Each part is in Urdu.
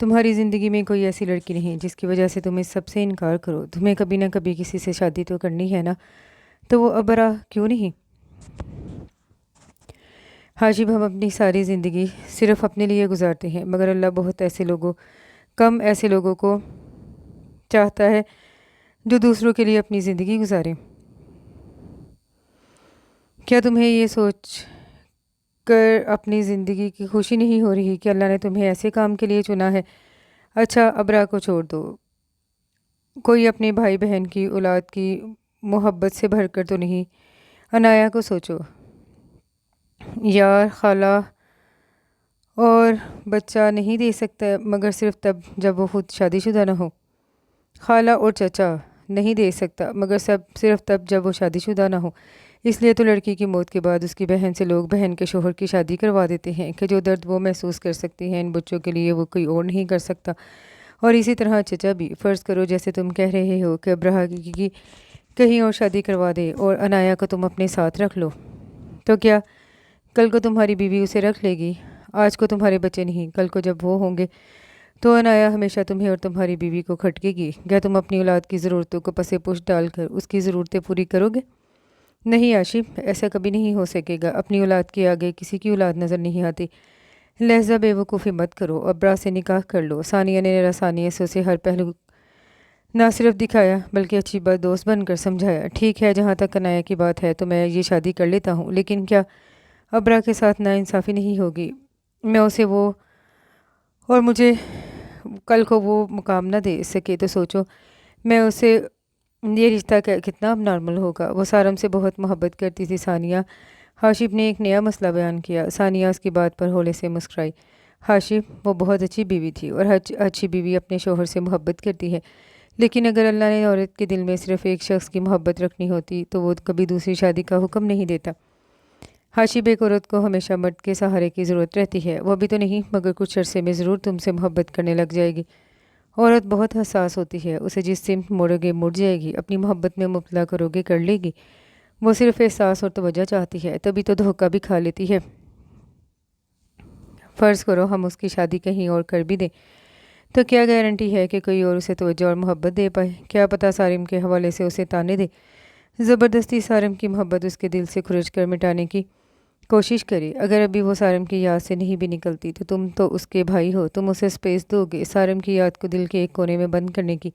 تمہاری زندگی میں کوئی ایسی لڑکی نہیں جس کی وجہ سے تم اس سب سے انکار کرو۔ تمہیں کبھی نہ کبھی کسی سے شادی تو کرنی ہے نا، تو وہ ابرا کیوں نہیں؟ حاجب، ہم اپنی ساری زندگی صرف اپنے لیے گزارتے ہیں، مگر اللہ بہت کم ایسے لوگوں کو چاہتا ہے جو دوسروں کے لیے اپنی زندگی گزاریں۔ کیا تمہیں یہ سوچ کر اپنی زندگی کی خوشی نہیں ہو رہی کہ اللہ نے تمہیں ایسے کام کے لیے چنا ہے؟ اچھا، ابرا کو چھوڑ دو، کوئی اپنے بھائی بہن کی اولاد کی محبت سے بھر کر تو نہیں۔ انایا کو سوچو یار، خالہ اور بچہ نہیں دے سکتا مگر صرف تب جب وہ خود شادی شدہ نہ ہو۔ خالہ اور چچا نہیں دے سکتا مگر صرف تب جب وہ شادی شدہ نہ ہو۔ اس لیے تو لڑکی کی موت کے بعد اس کی بہن سے لوگ بہن کے شوہر کی شادی کروا دیتے ہیں کہ جو درد وہ محسوس کر سکتی ہیں ان بچوں کے لیے وہ کوئی اور نہیں کر سکتا۔ اور اسی طرح چچا بھی، فرض کرو جیسے تم کہہ رہے ہو کہ ابراہ کی کہیں اور شادی کروا دے اور انایا کو تم اپنے ساتھ رکھ لو، تو کیا کل کو تمہاری بیوی اسے رکھ لے گی؟ آج کو تمہارے بچے نہیں، کل کو جب وہ ہوں گے تو انایا ہمیشہ تمہیں اور تمہاری بیوی کو کھٹکے گی۔ کیا تم اپنی اولاد کی ضرورتوں کو پس پش ڈال کر اس کی ضرورتیں پوری کرو گے؟ نہیں عاشق، ایسا کبھی نہیں ہو سکے گا۔ اپنی اولاد کے آگے کسی کی اولاد نظر نہیں آتی۔ لہذا بے وقوفی مت کرو، ابرا سے نکاح کر لو۔ ثانیہ نے رسانی سے اسے ہر پہلو نہ صرف دکھایا بلکہ اچھی بات دوست بن کر سمجھایا۔ ٹھیک ہے، جہاں تک انایا کی بات ہے تو میں یہ شادی کر لیتا ہوں، لیکن کیا ابرا کے ساتھ ناانصافی نہیں ہوگی؟ میں اسے وہ اور مجھے کل کو وہ مقام نہ دے سکے تو سوچو میں اسے یہ رشتہ کتنا اب نارمل ہوگا۔ وہ سارم سے بہت محبت کرتی تھی ثانیہ۔ حاشب نے ایک نیا مسئلہ بیان کیا۔ ثانیہ اس کی بات پر ہولے سے مسکرائی۔ حاشب، وہ بہت اچھی بیوی تھی اور اچھی بیوی اپنے شوہر سے محبت کرتی ہے، لیکن اگر اللہ نے عورت کے دل میں صرف ایک شخص کی محبت رکھنی ہوتی تو وہ کبھی دوسری شادی کا حکم نہیں دیتا۔ حاشب، ایک عورت کو ہمیشہ مرد کے سہارے کی ضرورت رہتی ہے، وہ بھی تو نہیں مگر کچھ عرصے میں ضرور تم سے محبت کرنے لگ جائے گی۔ عورت بہت حساس ہوتی ہے، اسے جس سمت موڑو گے مڑ جائے گی، اپنی محبت میں مبتلا کرو گے کر لے گی۔ وہ صرف احساس اور توجہ چاہتی ہے، تبھی تو دھوکہ بھی کھا لیتی ہے۔ فرض کرو ہم اس کی شادی کہیں اور کر بھی دیں تو کیا گارنٹی ہے کہ کوئی اور اسے توجہ اور محبت دے پائے؟ کیا پتہ سارم کے حوالے سے اسے تانے دے، زبردستی سارم کی محبت اس کے دل سے کھرچ کر مٹانے کی کوشش کرے۔ اگر ابھی وہ سارم کی یاد سے نہیں بھی نکلتی تو تم تو اس کے بھائی ہو، تم اسے سپیس دو گے سارم کی یاد کو دل کے ایک کونے میں بند کرنے کی۔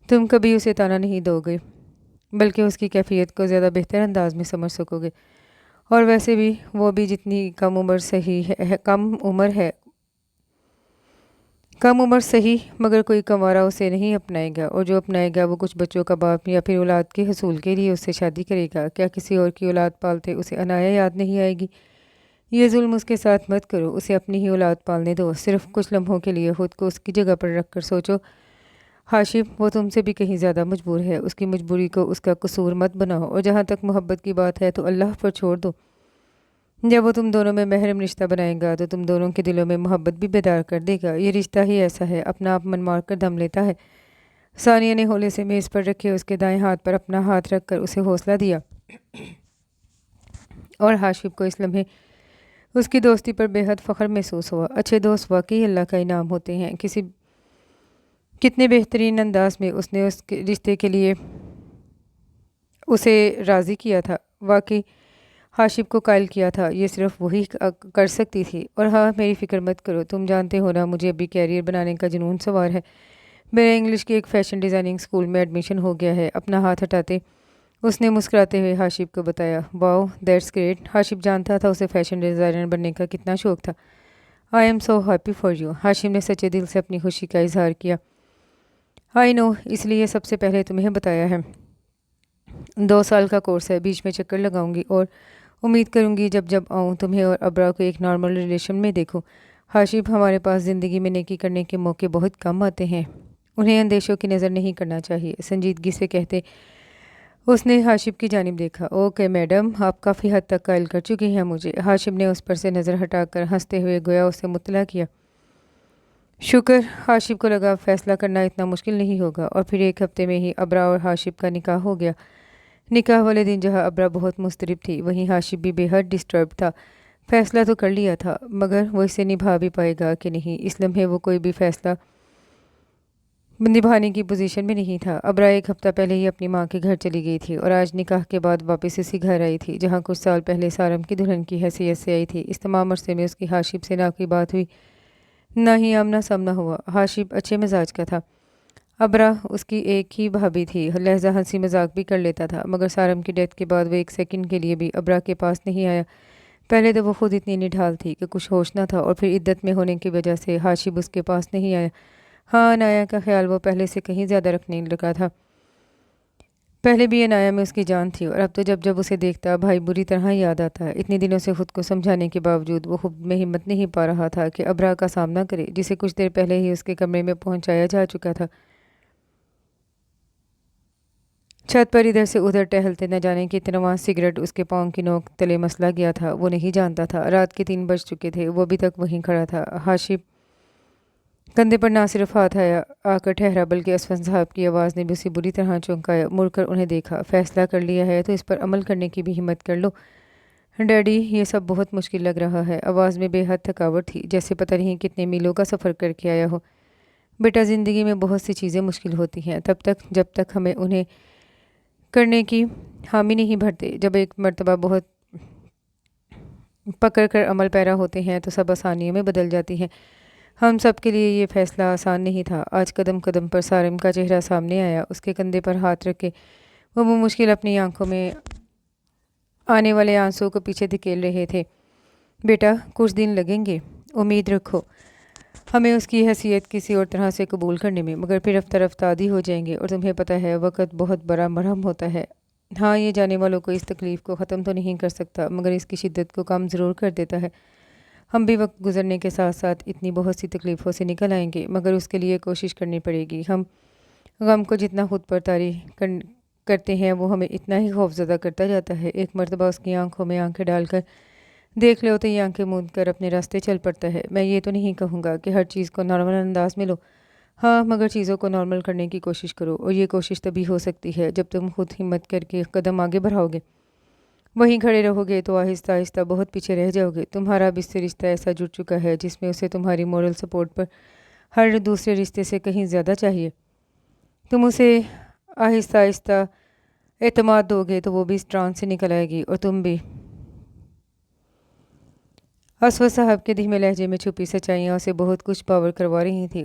تم کبھی اسے تانا نہیں دو گے بلکہ اس کی کیفیت کو زیادہ بہتر انداز میں سمجھ سکو گے۔ اور ویسے بھی وہ بھی جتنی کم عمر صحیح مگر کوئی کنوارا اسے نہیں اپنائے گا، اور جو اپنائے گا وہ کچھ بچوں کا باپ یا پھر اولاد کے حصول کے لیے اس سے شادی کرے گا۔ کیا کسی اور کی اولاد پالتے اسے انایا یاد نہیں آئے گی؟ یہ ظلم اس کے ساتھ مت کرو، اسے اپنی ہی اولاد پالنے دو۔ صرف کچھ لمحوں کے لیے خود کو اس کی جگہ پر رکھ کر سوچو حاشب، وہ تم سے بھی کہیں زیادہ مجبور ہے، اس کی مجبوری کو اس کا قصور مت بناؤ۔ اور جہاں تک محبت کی بات ہے تو اللہ پر چھوڑ دو، جب وہ تم دونوں میں محرم رشتہ بنائے گا تو تم دونوں کے دلوں میں محبت بھی بیدار کر دے گا۔ یہ رشتہ ہی ایسا ہے، اپنا آپ من مار کر دم لیتا ہے۔ ثانیہ نے ہولے سے میز پر رکھے اس کے دائیں ہاتھ پر اپنا ہاتھ رکھ کر اسے حوصلہ دیا، اور حاشب کو اس لمحے اس کی دوستی پر بے حد فخر محسوس ہوا۔ اچھے دوست واقعی اللہ کا انعام ہوتے ہیں۔ کتنے بہترین انداز میں اس نے اس کے رشتے کے لیے اسے راضی کیا تھا، واقعی حاشب کو قائل کیا تھا، یہ صرف وہی کر سکتی تھی۔ اور ہاں، میری فکر مت کرو، تم جانتے ہو نا مجھے ابھی کیریئر بنانے کا جنون سوار ہے۔ میرا انگلش کے ایک فیشن ڈیزائننگ اسکول میں ایڈمیشن ہو گیا ہے۔ اپنا ہاتھ ہٹاتے اس نے مسکراتے ہوئے حاشب کو بتایا۔ واو، دیٹس گریٹ۔ حاشب جانتا تھا اسے فیشن ڈیزائنر بننے کا کتنا شوق تھا۔ I am so happy for you. Hashib نے سچے دل سے اپنی خوشی کا اظہار کیا۔ آئی نو، اس لیے سب سے پہلے تمہیں بتایا ہے۔ 2 سال کا کورس ہے، بیچ میں چکر لگاؤں گی اور امید کروں گی جب آؤں تمہیں اور ابرا کو ایک نارمل ریلیشن میں دیکھوں۔ حاشب، ہمارے پاس زندگی میں نیکی کرنے کے موقع بہت کم آتے ہیں، انہیں اندیشوں کی نظر نہیں کرنا چاہیے، سنجیدگی سے کہتے اس نے حاشب کی جانب دیکھا۔ اوکے میڈم، آپ کافی حد تک قائل کر چکی ہیں مجھے۔ حاشب نے اس پر سے نظر ہٹا کر ہنستے ہوئے گویا اسے مطلع کیا۔ شکر۔ حاشب کو لگا فیصلہ کرنا اتنا مشکل نہیں ہوگا، اور پھر 1 ہفتے میں ہی ابرا اور حاشب کا نکاح ہو گیا۔ نکاح والے دن جہاں ابرا بہت مضطرب تھی وہیں حاشب بھی بے حد ڈسٹرب تھا۔ فیصلہ تو کر لیا تھا، مگر وہ اسے نبھا بھی پائے گا کہ نہیں، اس لمحے وہ کوئی بھی فیصلہ نبھانے کی پوزیشن میں نہیں تھا۔ ابرا ایک ہفتہ پہلے ہی اپنی ماں کے گھر چلی گئی تھی اور آج نکاح کے بعد واپس اسی گھر آئی تھی جہاں کچھ سال پہلے سارم کی دلہن کی حیثیت سے آئی تھی۔ اس تمام عرصے میں اس کی حاشب سے نہ کوئی بات ہوئی، نہ ہی آمنا سامنا ہوا۔ حاشب اچھے مزاج کا تھا، ابرا اس کی ایک ہی بھابھی تھی، لہذا ہنسی مذاق بھی کر لیتا تھا، مگر سارم کی ڈیتھ کے بعد وہ ایک سیکنڈ کے لیے بھی ابرا کے پاس نہیں آیا۔ پہلے تو وہ خود اتنی نڈھال تھی کہ کچھ ہوش نہ تھا، اور پھر عدت میں ہونے کی وجہ سے حاشب اس کے پاس نہیں آیا۔ ہاں، عنایا کا خیال وہ پہلے سے کہیں زیادہ رکھنے لگا تھا۔ پہلے بھی عنایا میں اس کی جان تھی، اور اب تو جب جب اسے دیکھتا بھائی بری طرح یاد آتا ہے۔ اتنے دنوں سے خود کو سمجھانے کے باوجود وہ خود میں ہمت نہیں پا رہا تھا کہ ابرا کا سامنا کرے، جسے کچھ دیر پہلے ہی اس کے کمرے میں پہنچایا جا چکا تھا۔ چھت پر ادھر سے ادھر ٹہلتے نہ جانے کی تنوا سگریٹ اس کے پاؤں کی نوک تلے مسلا گیا تھا۔ وہ نہیں جانتا تھا رات کے 3 بج چکے تھے، وہ ابھی تک وہیں کھڑا تھا۔ حاشب کندھے پر نہ صرف ہاتھ آ کر ٹھہرا، بلکہ اسفند صاحب کی آواز نے بھی اسے بری طرح چونکایا۔ مڑ کر انہیں دیکھا۔ فیصلہ کر لیا ہے تو اس پر عمل کرنے کی بھی ہمت کر لو ڈیڈی، یہ سب بہت مشکل لگ رہا ہے۔ آواز میں بے حد تھکاوٹ تھی، جیسے پتہ نہیں کتنے میلوں کا سفر کر کے آیا ہو۔ بیٹا، زندگی میں بہت سی چیزیں مشکل ہوتی ہیں تب تک جب تک ہمیں انہیں کرنے کی حامی نہیں بھرتے۔ جب ایک مرتبہ بہت پکڑ کر عمل پیرا ہوتے ہیں تو سب آسانیوں میں بدل جاتی ہیں۔ ہم سب کے لیے یہ فیصلہ آسان نہیں تھا۔ آج قدم قدم پر سارم کا چہرہ سامنے آیا۔ اس کے کندھے پر ہاتھ رکھ کے وہ مشکل اپنی آنکھوں میں آنے والے آنسوں کو پیچھے دھکیل رہے تھے۔ بیٹا، کچھ دن لگیں گے، امید رکھو ہمیں اس کی حیثیت کسی اور طرح سے قبول کرنے میں، مگر پھر رفتہ رفتہ عادی ہو جائیں گے، اور تمہیں پتہ ہے وقت بہت بڑا مرہم ہوتا ہے۔ ہاں، یہ جانے والوں کو اس تکلیف کو ختم تو نہیں کر سکتا، مگر اس کی شدت کو کم ضرور کر دیتا ہے۔ ہم بھی وقت گزرنے کے ساتھ ساتھ اتنی بہت سی تکلیفوں سے نکل آئیں گے، مگر اس کے لیے کوشش کرنی پڑے گی۔ ہم غم کو جتنا خود پر طاری کرتے ہیں وہ ہمیں اتنا ہی خوفزدہ کرتا جاتا ہے۔ ایک مرتبہ اس کی آنکھوں میں آنکھیں ڈال کر دیکھ لو تو یہ آنکھیں موند کر اپنے راستے چل پڑتا ہے۔ میں یہ تو نہیں کہوں گا کہ ہر چیز کو نارمل انداز میں لو، ہاں، مگر چیزوں کو نارمل کرنے کی کوشش کرو، اور یہ کوشش تبھی ہو سکتی ہے جب تم خود ہمت کر کے قدم آگے بڑھاؤ گے۔ وہیں کھڑے رہو گے تو آہستہ آہستہ بہت پیچھے رہ جاؤ گے۔ تمہارا اب اس سے رشتہ ایسا جڑ چکا ہے جس میں اسے تمہاری مورل سپورٹ پر ہر دوسرے رشتے سے کہیں زیادہ چاہیے۔ تم اسے آہستہ آہستہ اعتماد دو گے تو وہ بھی اس ٹرانس سے نکل آئے گی، اور تم بھی۔ اسود صاحب کے دھیمے لہجے میں چھپی سچائیاں اسے بہت کچھ باور کروا رہی تھیں۔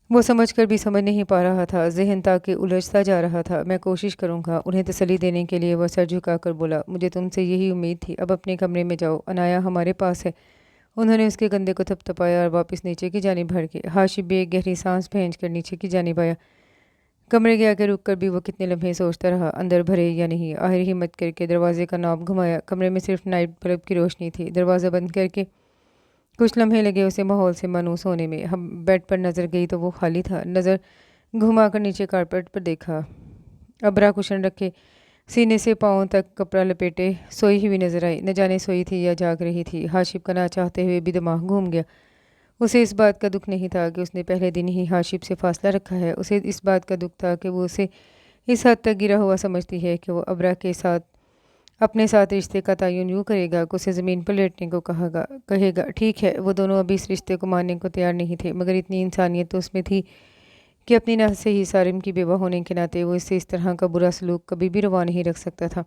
وہ سمجھ کر بھی سمجھ نہیں پا رہا تھا، ذہن تاکہ الجھتا جا رہا تھا۔ میں کوشش کروں گا، انہیں تسلی دینے کے لیے وہ سر جھکا کر بولا۔ مجھے تم سے یہی امید تھی۔ اب اپنے کمرے میں جاؤ، عنایا ہمارے پاس ہے۔ انہوں نے اس کے کندھے کو تھپ تھپایا اور واپس نیچے کی جانب بڑھ گئے۔ حاشب بھی ایک گہری سانس بھینچ کر نیچے کی جانب آیا۔ کمرے کے آگے رک کر بھی وہ کتنے لمحے سوچتا رہا، اندر بھرے یا نہیں۔ آخر ہمت کر کے دروازے کا ناب گھمایا۔ کمرے میں صرف نائٹ بلب کی روشنی تھی۔ دروازہ بند کر کے کچھ لمحے لگے اسے ماحول سے مانوس ہونے میں۔ بیڈ پر نظر گئی تو وہ خالی تھا۔ نظر گھما کر نیچے کارپیٹ پر دیکھا۔ ابرا کشن رکھے سینے سے پاؤں تک کپڑا لپیٹے سوئی ہوئی نظر آئی، نہ جانے سوئی تھی یا جاگ رہی تھی۔ حاشب کا نہ چاہتے ہوئے بھی دماغ گھوم گیا۔ اسے اس بات کا دکھ نہیں تھا کہ اس نے پہلے دن ہی حاشب سے فاصلہ رکھا ہے، اسے اس بات کا دکھ تھا کہ وہ اسے اس حد تک گرا ہوا سمجھتی ہے کہ وہ ابرا کے ساتھ اپنے ساتھ رشتے کا تعین یوں کرے گا کہ اسے زمین پر لیٹنے کو کہے گا۔ ٹھیک ہے، وہ دونوں ابھی اس رشتے کو ماننے کو تیار نہیں تھے، مگر اتنی انسانیت تو اس میں تھی کہ اپنی نہ سے ہی سارم کی بیوہ ہونے کے ناطے وہ اس سے اس طرح کا برا سلوک کبھی بھی روا نہیں رکھ سکتا تھا۔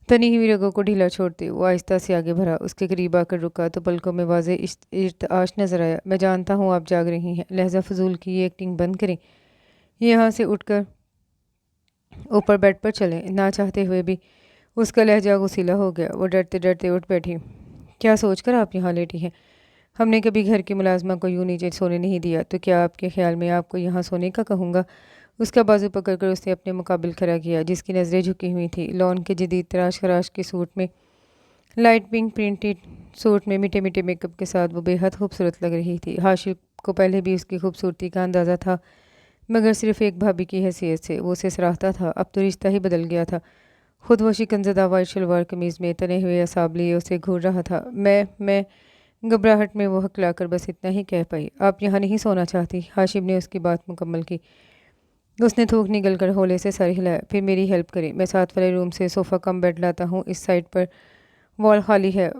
تنی ہوئی رگوں کو ڈھیلا چھوڑتے وہ آہستہ سے آگے بڑھا۔ اس کے قریب آ کر رکا تو پلکوں میں واضح ارتعاش نظر آیا۔ میں جانتا ہوں آپ جاگ رہی ہیں، لہذا فضول کی یہ ایکٹنگ بند کریں، یہاں سے اٹھ کر اوپر بیڈ پر چلیں۔ نہ چاہتے ہوئے بھی اس کا لہجہ غصیلا ہو گیا۔ وہ ڈرتے ڈرتے اٹھ بیٹھی۔ کیا سوچ کر آپ یہاں لیٹی ہیں؟ ہم نے کبھی گھر کی ملازمہ کو یوں نیچے سونے نہیں دیا، تو کیا آپ کے خیال میں آپ کو یہاں سونے کا کہوں گا؟ اس کا بازو پکڑ کر اس نے اپنے مقابل کھڑا کیا، جس کی نظریں جھکی ہوئی تھیں۔ لون کے جدید تراش خراش کے سوٹ میں، لائٹ پنک پرنٹڈ سوٹ میں میٹھے میٹھے میک اپ کے ساتھ وہ بے حد خوبصورت لگ رہی تھی۔ حاشب کو پہلے بھی اس کی خوبصورتی کا اندازہ تھا، مگر صرف ایک بھابھی کی حیثیت سے وہ اسے سراہتا تھا۔ اب تو رشتہ ہی بدل گیا تھا۔ خود وہ شکنزدہ وائٹ شلوار قمیض میں تنے ہوئے اعصاب لیے اسے گھور رہا تھا۔ میں گھبراہٹ میں وہ ہکلا کر بس اتنا ہی کہہ پائی، آپ یہاں نہیں سونا چاہتی؟ حاشب نے اس کی بات مکمل کی۔ اس نے تھوک نگل کر ہولے سے سر ہلایا۔ پھر میری ہیلپ کریں، میں ساتھ والے روم سے صوفہ کم بیڈ لاتا ہوں، اس سائڈ پر وال خالی ہے،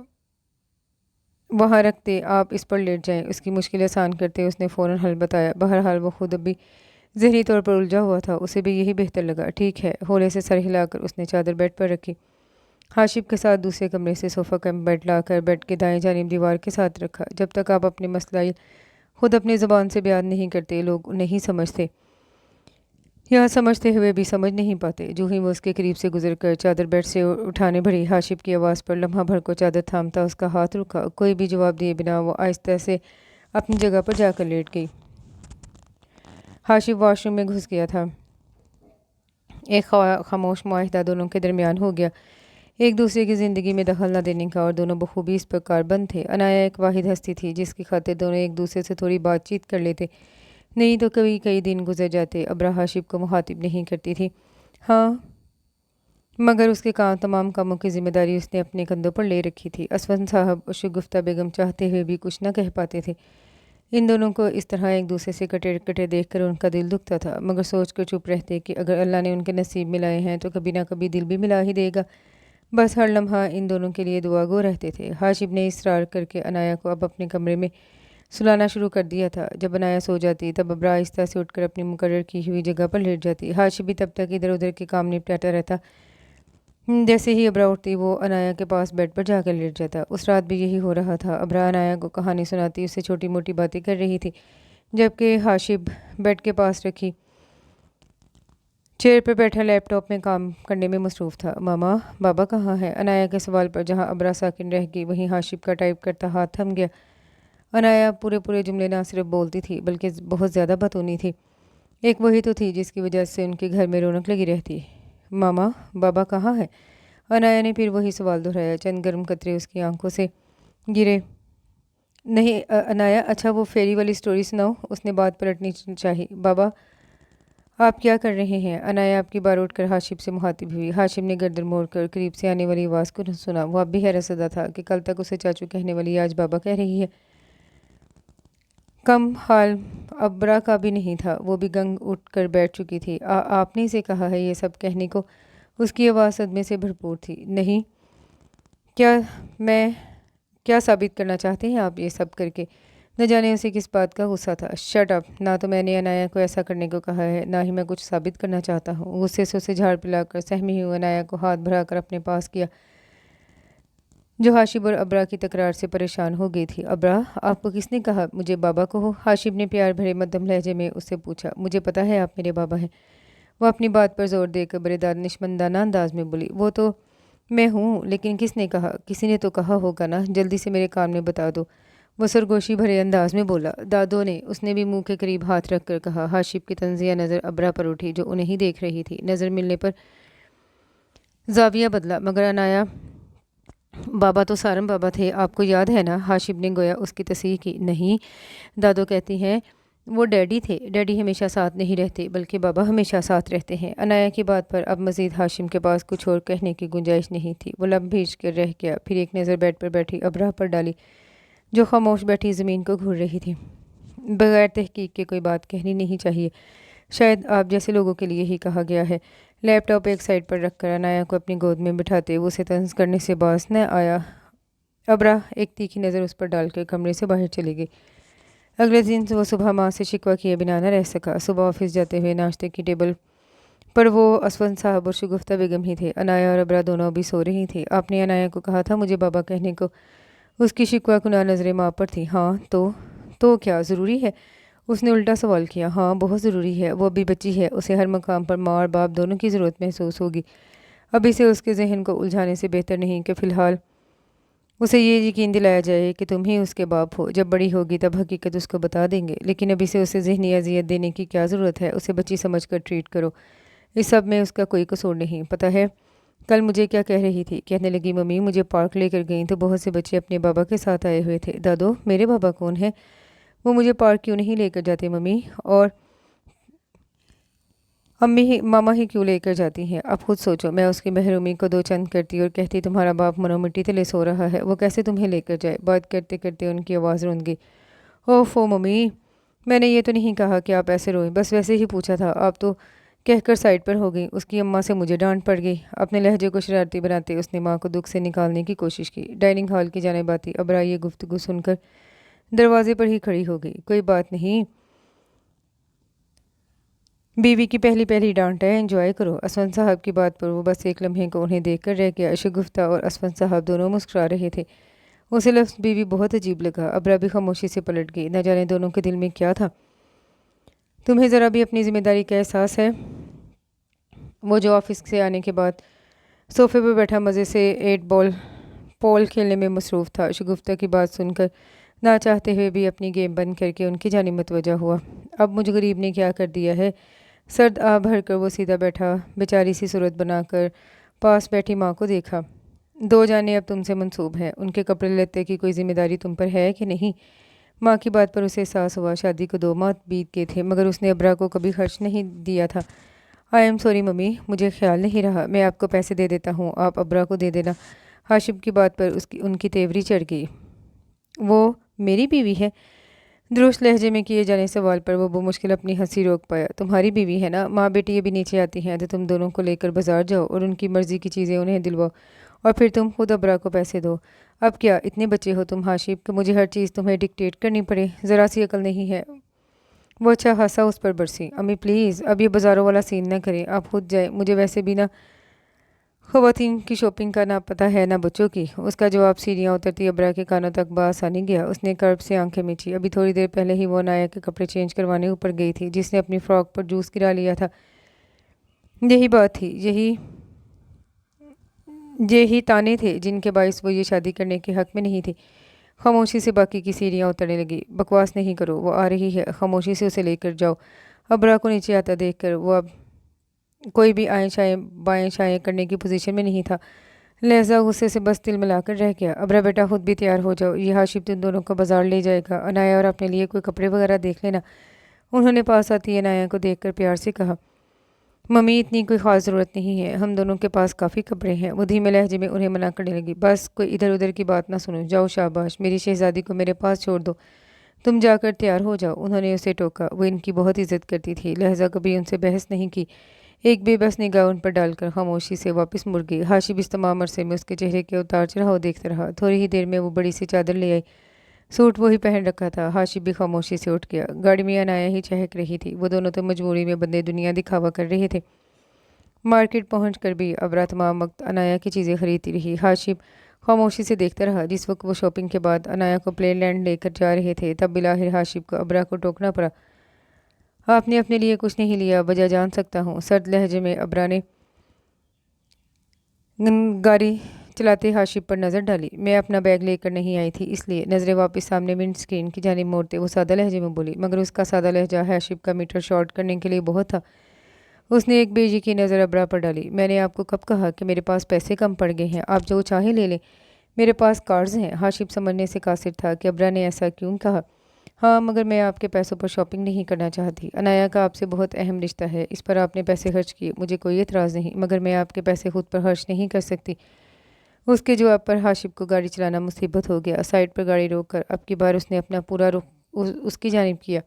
وہاں رکھتے، آپ اس پر لیٹ جائیں۔ اس کی مشکل آسان کرتے اس نے فوراً حل بتایا۔ بہرحال وہ خود اب بھی ذہنی طور پر الجھا ہوا تھا، اسے بھی یہی بہتر لگا۔ ٹھیک ہے، ہولے سے سر ہلا کر اس نے چادر بیڈ پر رکھی۔ ہاشم کے ساتھ دوسرے کمرے سے صوفہ کا بیڈ لا کر بیڈ کے دائیں جانب دیوار کے ساتھ رکھا۔ جب تک آپ اپنے مسائل خود اپنی زبان سے بیان نہیں کرتے، لوگ نہیں سمجھتے، یا سمجھتے ہوئے بھی سمجھ نہیں پاتے۔ جو ہی وہ اس کے قریب سے گزر کر چادر بیڈ سے اٹھانے بڑھی، ہاشم کی آواز پر لمحہ بھر کو چادر تھامتا اس کا ہاتھ رکا۔ کوئی بھی جواب دیے بنا وہ آہستہ سے اپنی جگہ پر جا کر لیٹ گئی۔ ہاشم واش روم میں گھس گیا تھا۔ ایک خاموش معاہدہ دونوں کے درمیان ہو گیا، ایک دوسرے کی زندگی میں دخل نہ دینے کا، اور دونوں بخوبی اس پر کاربند تھے۔ عنایہ ایک واحد ہستی تھی جس کی خاطر دونوں ایک دوسرے سے تھوڑی بات چیت کر لیتے، نہیں تو کئی دن گزر جاتے۔ ابرا ہاشم کو مخاطب نہیں کرتی تھی، ہاں، مگر اس کے تمام کاموں کی ذمہ داری اس نے اپنے کندھوں پر لے رکھی تھی۔ اسفند صاحب اور شگفتہ بیگم چاہتے ہوئے بھی کچھ نہ کہہ پاتے تھے۔ ان دونوں کو اس طرح ایک دوسرے سے کٹے دیکھ کر ان کا دل دکھتا تھا، مگر سوچ کر چپ رہتے کہ اگر اللہ نے ان کے نصیب ملائے ہیں تو کبھی نہ کبھی دل بھی ملا ہی دے گا۔ بس ہر لمحہ ان دونوں کے لیے دعا گو رہتے تھے۔ ہاشم نے اصرار کر کے عنایہ کو اب اپنے کمرے میں سلانا شروع کر دیا تھا۔ جب عنایہ سو جاتی تب ابرا آہستہ سے اٹھ کر اپنی مقرر کی ہوئی جگہ پر لیٹ جاتی۔ ہاشم بھی تب تک ادھر ادھر کے کام نپٹاتا رہتا۔ جیسے ہی ابرا اٹھتی وہ عنایہ کے پاس بیڈ پر جا کر لیٹ جاتا۔ اس رات بھی یہی ہو رہا تھا۔ ابرا عنایہ کو کہانی سناتی، اسے چھوٹی موٹی باتیں کر رہی تھی، جبکہ ہاشم بیڈ کے پاس رکھی چیئر پر بیٹھا لیپ ٹاپ میں کام کرنے میں مصروف تھا۔ ماما، بابا کہاں ہے؟ عنایہ کے سوال پر جہاں ابرا ساکن رہ گئی، وہیں ہاشم کا ٹائپ کرتا ہاتھ تھم گیا۔ عنایہ پورے جملے نہ صرف بولتی تھی بلکہ بہت زیادہ بتونی تھی۔ ایک وہی تو تھی جس کی وجہ سے ان کے گھر میں رونق لگی رہتی۔ ماما، بابا کہاں ہے؟ عنایہ نے پھر وہی سوال دہرایا۔ چند گرم قطرے اس کی آنکھوں سے گرے۔ نہیں عنایہ، اچھا وہ فیری والی سٹوری سناؤ، اس نے بات پلٹنی چاہی۔ بابا، آپ کیا کر رہے ہیں؟ عنایہ آپ کی بار اٹھ کر ہاشم سے مخاطب ہوئی۔ ہاشم نے گردن موڑ کر قریب سے آنے والی آواز کو سنا۔ وہ اب بھی حیرت زدہ تھا کہ کل تک اسے چاچو کہنے والی آج بابا کہہ رہی ہے۔ کم حال ابرا کا بھی نہیں تھا، وہ بھی گنگ اٹھ کر بیٹھ چکی تھی۔ آپ نے اسے کہا ہے یہ سب کہنے کو؟ اس کی آواز صدمے سے بھرپور تھی۔ نہیں، کیا ثابت کرنا چاہتے ہیں آپ یہ سب کر کے؟ نہ جانے اسے کس بات کا غصہ تھا۔ شٹ اپ، نہ تو میں نے عنایہ کو ایسا کرنے کو کہا ہے، نہ ہی میں کچھ ثابت کرنا چاہتا ہوں۔ غصے سے اسے جھاڑ پلا کر سہمی ہوئی عنایہ کو ہاتھ بھرا کر اپنے پاس کیا، جو ہاشم اور ابرا کی تکرار سے پریشان ہو گئی تھی۔ ابرا، آپ کو کس نے کہا مجھے بابا کہو؟ ہاشم نے پیار بھرے مدھم لہجے میں اس سے پوچھا۔ مجھے پتا ہے آپ میرے بابا ہیں، وہ اپنی بات پر زور دے کر بڑے دانشمندانہ انداز میں بولی۔ وہ تو میں ہوں، لیکن کس نے کہا؟ کسی نے تو کہا ہوگا نا، جلدی سے میرے کان میں بتا دو، وہ سرگوشی بھرے انداز میں بولا۔ دادو نے، اس نے بھی منہ کے قریب ہاتھ رکھ کر کہا۔ ہاشم کی طنزیہ نظر ابرا پر اٹھی جو انہیں ہی دیکھ رہی تھی۔ نظر ملنے پر زاویہ بدلا، مگر عنایہ، بابا تو سارم بابا تھے، آپ کو یاد ہے نا؟ ہاشم نے گویا اس کی تصحیح کی۔ نہیں، دادو کہتی ہیں وہ ڈیڈی تھے۔ ڈیڈی ہمیشہ ساتھ نہیں رہتے، بلکہ بابا ہمیشہ ساتھ رہتے ہیں۔ عنایہ کی بات پر اب مزید ہاشم کے پاس کچھ اور کہنے کی گنجائش نہیں تھی۔ وہ لب بھیج کر رہ گیا، پھر ایک نظر بیڈ پر بیٹھی ابرا پر ڈالی جو خاموش بیٹھی زمین کو گھور رہی تھی۔ بغیر تحقیق کے کوئی بات کہنی نہیں چاہیے، شاید آپ جیسے لوگوں کے لیے ہی کہا گیا ہے۔ لیپ ٹاپ ایک سائڈ پر رکھ کر عنایہ کو اپنی گود میں بٹھاتے وہ اسے طنز کرنے سے باز نہ آیا۔ ابرا ایک تیکھی نظر اس پر ڈال کر کمرے سے باہر چلی گئی۔ اگلے دن وہ صبح ماں سے شکوہ کیے بنا نہ رہ سکا۔ صبح آفس جاتے ہوئے ناشتے کی ٹیبل پر وہ اسفند صاحب اور شگفتہ بیگم ہی تھے۔ عنایہ اور ابرا دونوں ابھی سو رہی تھی۔ آپ نے عنایہ کو کہا تھا مجھے بابا کہنے کو؟ اس کی شکوہ کنار نظریں ماں پر تھی۔ ہاں تو کیا ضروری ہے؟ اس نے الٹا سوال کیا۔ ہاں، بہت ضروری ہے، وہ ابھی بچی ہے، اسے ہر مقام پر ماں اور باپ دونوں کی ضرورت محسوس ہوگی۔ ابھی سے اس کے ذہن کو الجھانے سے بہتر نہیں کہ فی الحال اسے یہ یقین دلایا جائے کہ تم ہی اس کے باپ ہو۔ جب بڑی ہوگی تب حقیقت اس کو بتا دیں گے، لیکن ابھی سے اسے ذہنی اذیت دینے کی کیا ضرورت ہے؟ اسے بچی سمجھ کر ٹریٹ کرو، اس سب میں اس کا کوئی قصور نہیں۔ پتہ ہے کل مجھے کیا کہہ رہی تھی؟ کہنے لگی ممی مجھے پارک لے کر گئیں تو بہت سے بچے اپنے بابا کے ساتھ آئے ہوئے تھے۔ دادو، میرے بابا کون ہیں؟ وہ مجھے پارک کیوں نہیں لے کر جاتے ممی؟ اور ماما ہی کیوں لے کر جاتی ہیں؟ اب خود سوچو۔ میں اس کی محرومی کو دو چند کرتی اور کہتی تمہارا باپ منو مٹی تلے سو رہا ہے، وہ کیسے تمہیں لے کر جائے؟ بات کرتے کرتے ان کی آواز روند گئی۔ اوفو ممی، میں نے یہ تو نہیں کہا کہ آپ ایسے روئیں، بس ویسے ہی پوچھا تھا۔ آپ تو کہہ کر سائڈ پر ہو گئی۔ اس کی اماں سے مجھے ڈانٹ پڑ گئی۔ اپنے لہجے کو شرارتی بناتے اس نے ماں کو دکھ سے نکالنے کی کوشش کی۔ ڈائننگ ہال کی جانب آتی ابرا یہ گفتگو سن کر دروازے پر ہی کھڑی ہو گئی۔ کوئی بات نہیں، بیوی کی پہلی ڈانٹ ہے، انجوائے کرو۔ اسفند صاحب کی بات پر وہ بس ایک لمحے کو انہیں دیکھ کر رہ گیا۔ شگفتہ اور اسفند صاحب دونوں مسکرا رہے تھے۔ اسے لفظ بیوی بہت عجیب لگا۔ ابرا بھی خاموشی سے پلٹ گئی۔ نہ جانے دونوں کے دل میں کیا تھا۔ تمہیں ذرا بھی اپنی ذمہ داری کا احساس ہے؟ وہ جو آفس سے آنے کے بعد صوفے پر بیٹھا مزے سے 8 بال پول کھیلنے میں مصروف تھا، شگفتہ کی بات سن کر نہ چاہتے ہوئے بھی اپنی گیم بند کر کے ان کی جانب متوجہ ہوا۔ اب مجھ غریب نے کیا کر دیا ہے؟ سرد آہ بھر کر وہ سیدھا بیٹھا بیچاری سی صورت بنا کر پاس بیٹھی ماں کو دیکھا۔ 2 جانیں اب تم سے منسوب ہیں، ان کے کپڑے لیتے کی کوئی ذمہ داری تم پر ہے کہ نہیں؟ ماں کی بات پر اسے احساس ہوا شادی کو 2 ماہ بیت گئے تھے مگر اس نے ابرا کو کبھی خرچ نہیں دیا تھا۔ آئی ایم سوری ممی، مجھے خیال نہیں رہا، میں آپ کو پیسے دے دیتا ہوں، آپ ابرا کو دے دینا۔ ہاشم کی بات پر ان کی تیوری چڑھ گئی۔ وہ میری بیوی ہے؟ درست لہجے میں کیے جانے سوال پر وہ بمشکل اپنی ہنسی روک پایا۔ تمہاری بیوی ہے نا؟ ماں بیٹی ابھی نیچے آتی ہیں تو تم دونوں کو لے کر بازار جاؤ اور ان کی مرضی کی چیزیں انہیں دلواؤ اور پھر تم خود ابرا کو پیسے دو۔ اب کیا اتنے بچے ہو تم ہاشم کہ مجھے ہر چیز تمہیں ڈکٹیٹ کرنی پڑے؟ ذرا سی عقل نہیں ہے؟ وہ اچھا خاصا اس پر برسی۔ امی پلیز اب یہ بازاروں والا سین نہ کریں، آپ خود جائیں، مجھے ویسے بھی نہ خواتین کی شاپنگ کا نہ پتہ ہے نہ بچوں کی۔ اس کا جواب سیڑھیاں اترتی ابرا کے کانوں تک بآسانی گیا۔ اس نے کرب سے آنکھیں میچی۔ ابھی تھوڑی دیر پہلے ہی وہ عنایا کے کپڑے چینج کروانے اوپر گئی تھی جس نے اپنی فراک پر جوس گرا لیا تھا۔ یہی بات تھی، یہی تانے تھے جن کے باعث وہ یہ شادی کرنے کے حق میں نہیں تھی۔ خاموشی سے باقی کی سیڑھیاں اترنے لگی۔ بکواس نہیں کرو، وہ آ رہی ہے، خاموشی سے اسے لے کر جاؤ۔ ابرا کو نیچے آتا دیکھ کر وہ اب کوئی بھی آئیں شائیں بائیں شائیں کرنے کی پوزیشن میں نہیں تھا، لہذا غصے سے بس دل ملا کر رہ گیا۔ ابرا بیٹا خود بھی تیار ہو جاؤ، یہ ہاشم تم دونوں کو بازار لے جائے گا، عنایا اور اپنے لیے کوئی کپڑے وغیرہ دیکھ لینا۔ انہوں نے پاس آتی عنایا کو دیکھ کر پیار سے کہا۔ ممی اتنی کوئی خاص ضرورت نہیں ہے، ہم دونوں کے پاس کافی کپڑے ہیں۔ وہ دھیمے لہجے میں انہیں منع کرنے لگی۔ بس کوئی ادھر ادھر کی بات نہ سنو، جاؤ شاباش، میری شہزادی کو میرے پاس چھوڑ دو، تم جا کر تیار ہو جاؤ۔ انہوں نے اسے ٹوکا۔ وہ ان کی بہت عزت کرتی تھی لہذا کبھی ان سے بحث نہیں کی۔ ایک بے بس نگاہ ان پر ڈال کر خاموشی سے واپس مڑ گئی۔ ہاشم اس تمام عرصے میں اس کے چہرے کے اتار چڑھاؤ دیکھتا رہا۔ تھوڑی ہی دیر میں وہ بڑی سی چادر لے آئی، سوٹ وہی پہن رکھا تھا۔ ہاشم بھی خاموشی سے اٹھ گیا۔ گاڑی میں عنایا ہی چہک رہی تھی۔ وہ دونوں تو مجبوری میں بندے دنیا دکھاوا کر رہے تھے۔ مارکیٹ پہنچ کر بھی ابرا تمام وقت عنایا کی چیزیں خریدتی رہی۔ ہاشم خاموشی سے دیکھتا رہا۔ جس وقت وہ شاپنگ کے بعد عنایا کو پلے لینڈ لے کر جا رہے تھے تب بالآخر ہاشم کو ابرا کو ٹوکنا پڑا۔ آپ نے اپنے لیے کچھ نہیں لیا، وجہ جان سکتا ہوں؟ سرد لہجے میں ابرا نے گاڑی چلاتے ہاشم پر نظر ڈالی۔ میں اپنا بیگ لے کر نہیں آئی تھی اس لیے۔ نظریں واپس سامنے ونڈ اسکرین کی جانب موڑتے وہ سادہ لہجے میں بولی، مگر اس کا سادہ لہجہ ہاشم کا میٹر شارٹ کرنے کے لیے بہت تھا۔ اس نے ایک بے یقین نظر ابرا پر ڈالی۔ میں نے آپ کو کب کہا کہ میرے پاس پیسے کم پڑ گئے ہیں؟ آپ جو چاہیں لے لیں، میرے پاس کارڈز ہیں۔ ہاشم سمجھنے سے قاصر تھا کہ ابرا نے ایسا کیوں کہا۔ ہاں مگر میں آپ کے پیسوں پر شاپنگ نہیں کرنا چاہتی۔ عنایا کا آپ سے بہت اہم رشتہ ہے، اس پر آپ نے پیسے خرچ کیے، مجھے کوئی اعتراض نہیں، مگر میں آپ کے پیسے خود پر خرچ نہیں کر سکتی۔ اس کے جواب پر ہاشم کو گاڑی چلانا مصیبت ہو گیا۔ سائڈ پر گاڑی روک کر اب کی بار اس نے اپنا پورا رخ اس کی جانب کیا۔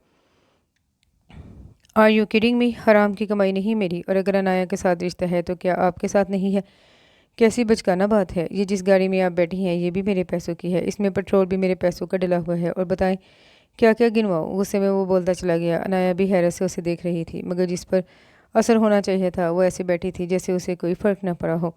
Are you kidding me? حرام کی کمائی نہیں میری، اور اگر عنایا کے ساتھ رشتہ ہے تو کیا آپ کے ساتھ نہیں ہے؟ کیسی بچکانہ بات ہے۔ یہ جس گاڑی میں آپ بیٹھی ہیں یہ بھی میرے پیسوں کی ہے، اس میں پیٹرول بھی میرے پیسوں کا ڈلا ہوا ہے، اور بتائیں کیا کیا گنواؤں؟ غصے میں وہ بولتا چلا گیا۔ عنایا بھی حیرت سے اسے دیکھ رہی تھی مگر جس پر اثر ہونا چاہیے تھا وہ ایسے بیٹھی تھی جیسے اسے کوئی فرق نہ پڑا ہو۔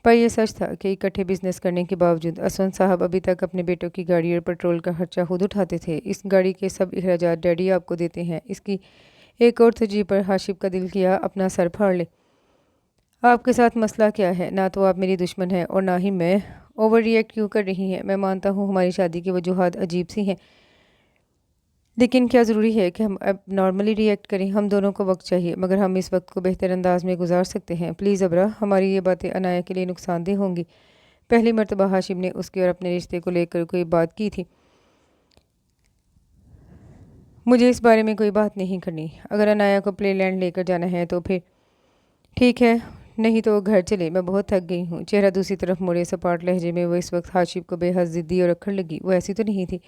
پر یہ سچ تھا کہ اکٹھے بزنس کرنے کے باوجود اسفند صاحب ابھی تک اپنے بیٹوں کی گاڑی اور پیٹرول کا خرچہ خود اٹھاتے تھے۔ اس گاڑی کے سب اخراجات ڈیڈی آپ کو دیتے ہیں۔ اس کی ایک اور ترجیح پر ہاشم کا دل کیا اپنا سر پھاڑ لے۔ آپ کے ساتھ مسئلہ کیا ہے؟ نہ تو آپ میری دشمن ہیں اور نہ ہی میں۔ اوور ری ایکٹ کیوں کر رہی ہیں؟ میں مانتا ہوں ہماری شادی کی وجوہات عجیب سی ہیں، لیکن کیا ضروری ہے کہ ہم اب نارملی ری ایکٹ کریں؟ ہم دونوں کو وقت چاہیے مگر ہم اس وقت کو بہتر انداز میں گزار سکتے ہیں۔ پلیز ابرا، ہماری یہ باتیں عنایا کے لیے نقصان دہ ہوں گی۔ پہلی مرتبہ ہاشم نے اس کے اور اپنے رشتے کو لے کر کوئی بات کی تھی۔ مجھے اس بارے میں کوئی بات نہیں کرنی۔ اگر عنایا کو پلے لینڈ لے کر جانا ہے تو پھر ٹھیک ہے، نہیں تو گھر چلے، میں بہت تھک گئی ہوں۔ چہرہ دوسری طرف موڑے سپاٹ لہجے میں وہ اس وقت ہاشم کو بے حد ضدی اور اکھڑ لگی۔ وہ ایسی تو نہیں تھی،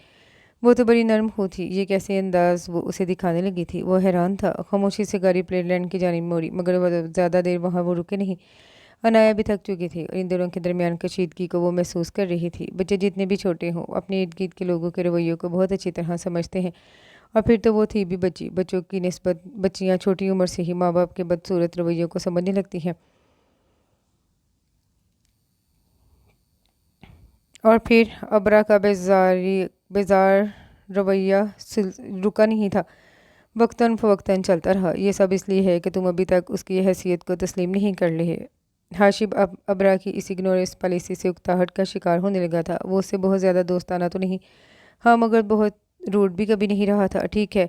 وہ تو بڑی نرم ہو تھی، یہ کیسے انداز وہ اسے دکھانے لگی تھی۔ وہ حیران تھا، خاموشی سے گاڑی پلیٹ لینڈ کی جانب موڑی، مگر وہ زیادہ دیر وہاں وہ رکے نہیں۔ عنایا بھی تھک چکی تھی اور ان دونوں کے درمیان کشیدگی کو وہ محسوس کر رہی تھی۔ بچے جتنے بھی چھوٹے ہوں اپنے ارد گرد کے لوگوں کے رویوں کو بہت اچھی طرح سمجھتے ہیں، اور پھر تو وہ تھی بھی بچی۔ بچوں کی نسبت بچیاں چھوٹی عمر سے ہی ماں باپ کے بدصورت رویوں کو سمجھنے لگتی ہیں، اور پھر ابرا کا بیزار رویہ رکا نہیں تھا، وقتاً فوقتاً چلتا رہا۔ یہ سب اس لیے ہے کہ تم ابھی تک اس کی حیثیت کو تسلیم نہیں کر رہے۔ ہاشم اب ابرا کی اس اگنورنس پالیسی سے اکتاہٹ کا شکار ہونے لگا تھا۔ وہ اس سے بہت زیادہ دوستانہ تو نہیں، ہاں، مگر بہت روڈ بھی کبھی نہیں رہا تھا۔ ٹھیک ہے،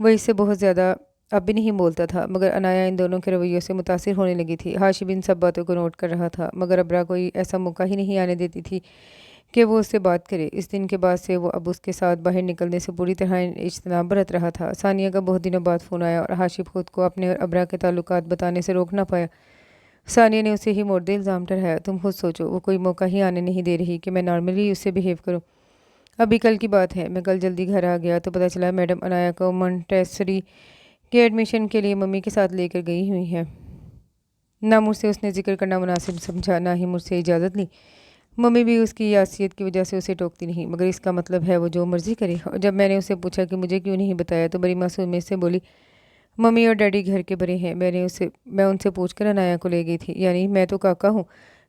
وہ اس سے بہت زیادہ اب بھی نہیں بولتا تھا، مگر عنایا ان دونوں کے رویوں سے متاثر ہونے لگی تھی۔ ہاشم ان سب باتوں کو نوٹ کر رہا تھا، مگر ابرا کوئی ایسا موقع ہی نہیں آنے دیتی تھی کہ وہ اس سے بات کرے۔ اس دن کے بعد سے وہ اب اس کے ساتھ باہر نکلنے سے پوری طرح اجتناب برت رہا تھا۔ ثانیہ کا بہت دنوں بعد فون آیا اور ہاشم خود کو اپنے اور ابرا کے تعلقات بتانے سے روک نہ پایا۔ ثانیہ نے اسے ہی مورد الزام ٹھہرایا، تم خود سوچو، وہ کوئی موقع ہی آنے نہیں دے رہی کہ میں نارملی اس سے بیہیو کروں۔ ابھی کل کی بات ہے، میں کل جلدی گھر آ گیا تو پتہ چلا میڈم عنایا کو مونٹیسری کے ایڈمیشن کے لیے ممی کے ساتھ لے کر گئی ہوئی ہیں۔ نہ مجھ سے اس نے ذکر کرنا مناسب سمجھا، نہ ہی مجھ سے اجازت لی۔ ممی بھی اس کی یاسیت کی وجہ سے اسے ٹوکتی نہیں، مگر اس کا مطلب ہے وہ جو مرضی کرے۔ اور جب میں نے اسے پوچھا کہ مجھے کیوں نہیں بتایا تو بڑی معصومیت سے بولی، ممی اور ڈیڈی گھر کے بڑے ہیں، میں ان سے پوچھ کر عنایا کو لے گئی تھی، یعنی میں تو کاکا ہوں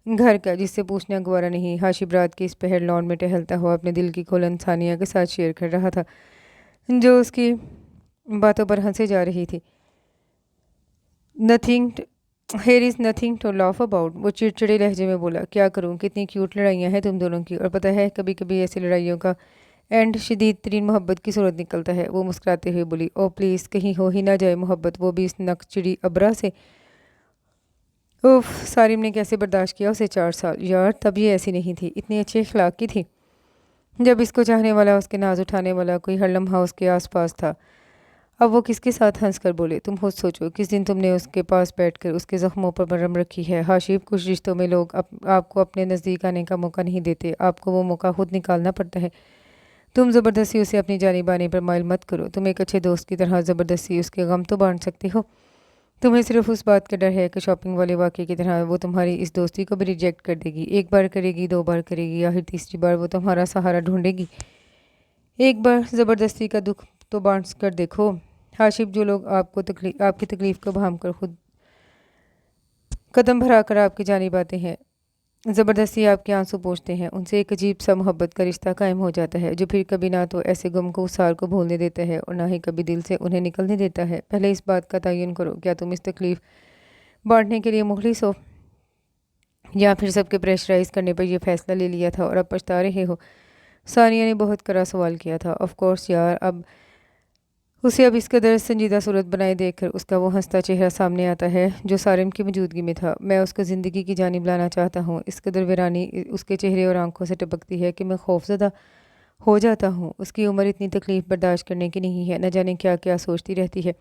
گھر کا، جس سے پوچھنا گوارا نہیں۔ ہاشم رات کے اس پہر لان میں ٹہلتا ہوا اپنے دل کی کھولن ثانیہ کے ساتھ شیئر کر رہا تھا، جو اس کی باتوں پر ہنسے جا رہی تھی۔ Here is nothing to laugh about, وہ چڑچڑے لہجے میں بولا۔ کیا کروں، کتنی کیوٹ لڑائیاں ہیں تم دونوں کی، اور پتہ ہے کبھی کبھی ایسی لڑائیوں کا اینڈ شدید ترین محبت کی صورت نکلتا ہے۔ وہ مسکراتے ہوئے بولی، او پلیز، کہیں ہو ہی نہ جائے محبت، وہ بھی اس نک چڑی ابرا سے۔ اوف، سارم نے کیسے برداشت کیا اسے 4 سال، یار تب یہ ایسی نہیں تھی، اتنے اچھے اخلاق کی تھی۔ جب اس کو چاہنے والا، اس کے ناز اٹھانے والا کوئی ہر لمحہ اس کے آس پاس تھا۔ اب وہ کس کے ساتھ ہنس کر بولے، تم خود سوچو، کس دن تم نے اس کے پاس بیٹھ کر اس کے زخموں پر مرہم رکھی ہے۔ ہاشم، کچھ رشتوں میں لوگ آپ کو اپنے نزدیک آنے کا موقع نہیں دیتے، آپ کو وہ موقع خود نکالنا پڑتا ہے۔ تم زبردستی اسے اپنی جانب آنے پر مائل مت کرو، تم ایک اچھے دوست کی طرح زبردستی اس کے غم تو بانٹ سکتے ہو۔ تمہیں صرف اس بات کا ڈر ہے کہ شاپنگ والے واقعے کی طرح وہ تمہاری اس دوستی کو بھی ریجیکٹ کر دے گی، ایک بار کرے گی، 2 بار کرے گی، آخر تیسری بار وہ تمہارا سہارا ڈھونڈے گی۔ ایک بار زبردستی کا دکھ تو بانٹ کر دیکھو۔ ہاشم، جو لوگ آپ کی تکلیف کو بھانپ کر خود قدم بھرا کر آپ کی جانب آتے ہیں، زبردستی آپ کے آنسو پوچھتے ہیں، ان سے ایک عجیب سا محبت کا رشتہ قائم ہو جاتا ہے، جو پھر کبھی نہ تو ایسے غم کو اسار کو بھولنے دیتا ہے اور نہ ہی کبھی دل سے انہیں نکلنے دیتا ہے۔ پہلے اس بات کا تعین کرو، کیا تم اس تکلیف بانٹنے کے لیے مخلص ہو، یا پھر سب کے پریشرائز کرنے پر یہ فیصلہ لے لیا تھا اور اب پچھتا رہے ہو؟ ثانیہ نے بہت کرا سوال کیا تھا۔ آف کورس یار، اسے اب اس قدر سنجیدہ صورت بنائے دیکھ کر اس کا وہ ہنستا چہرہ سامنے آتا ہے جو سارم کی موجودگی میں تھا۔ میں اس کو زندگی کی جانب لانا چاہتا ہوں۔ اس قدر ویرانی اس کے چہرے اور آنکھوں سے ٹپکتی ہے کہ میں خوفزدہ ہو جاتا ہوں۔ اس کی عمر اتنی تکلیف برداشت کرنے کی نہیں ہے، نہ جانے کیا کیا سوچتی رہتی ہے۔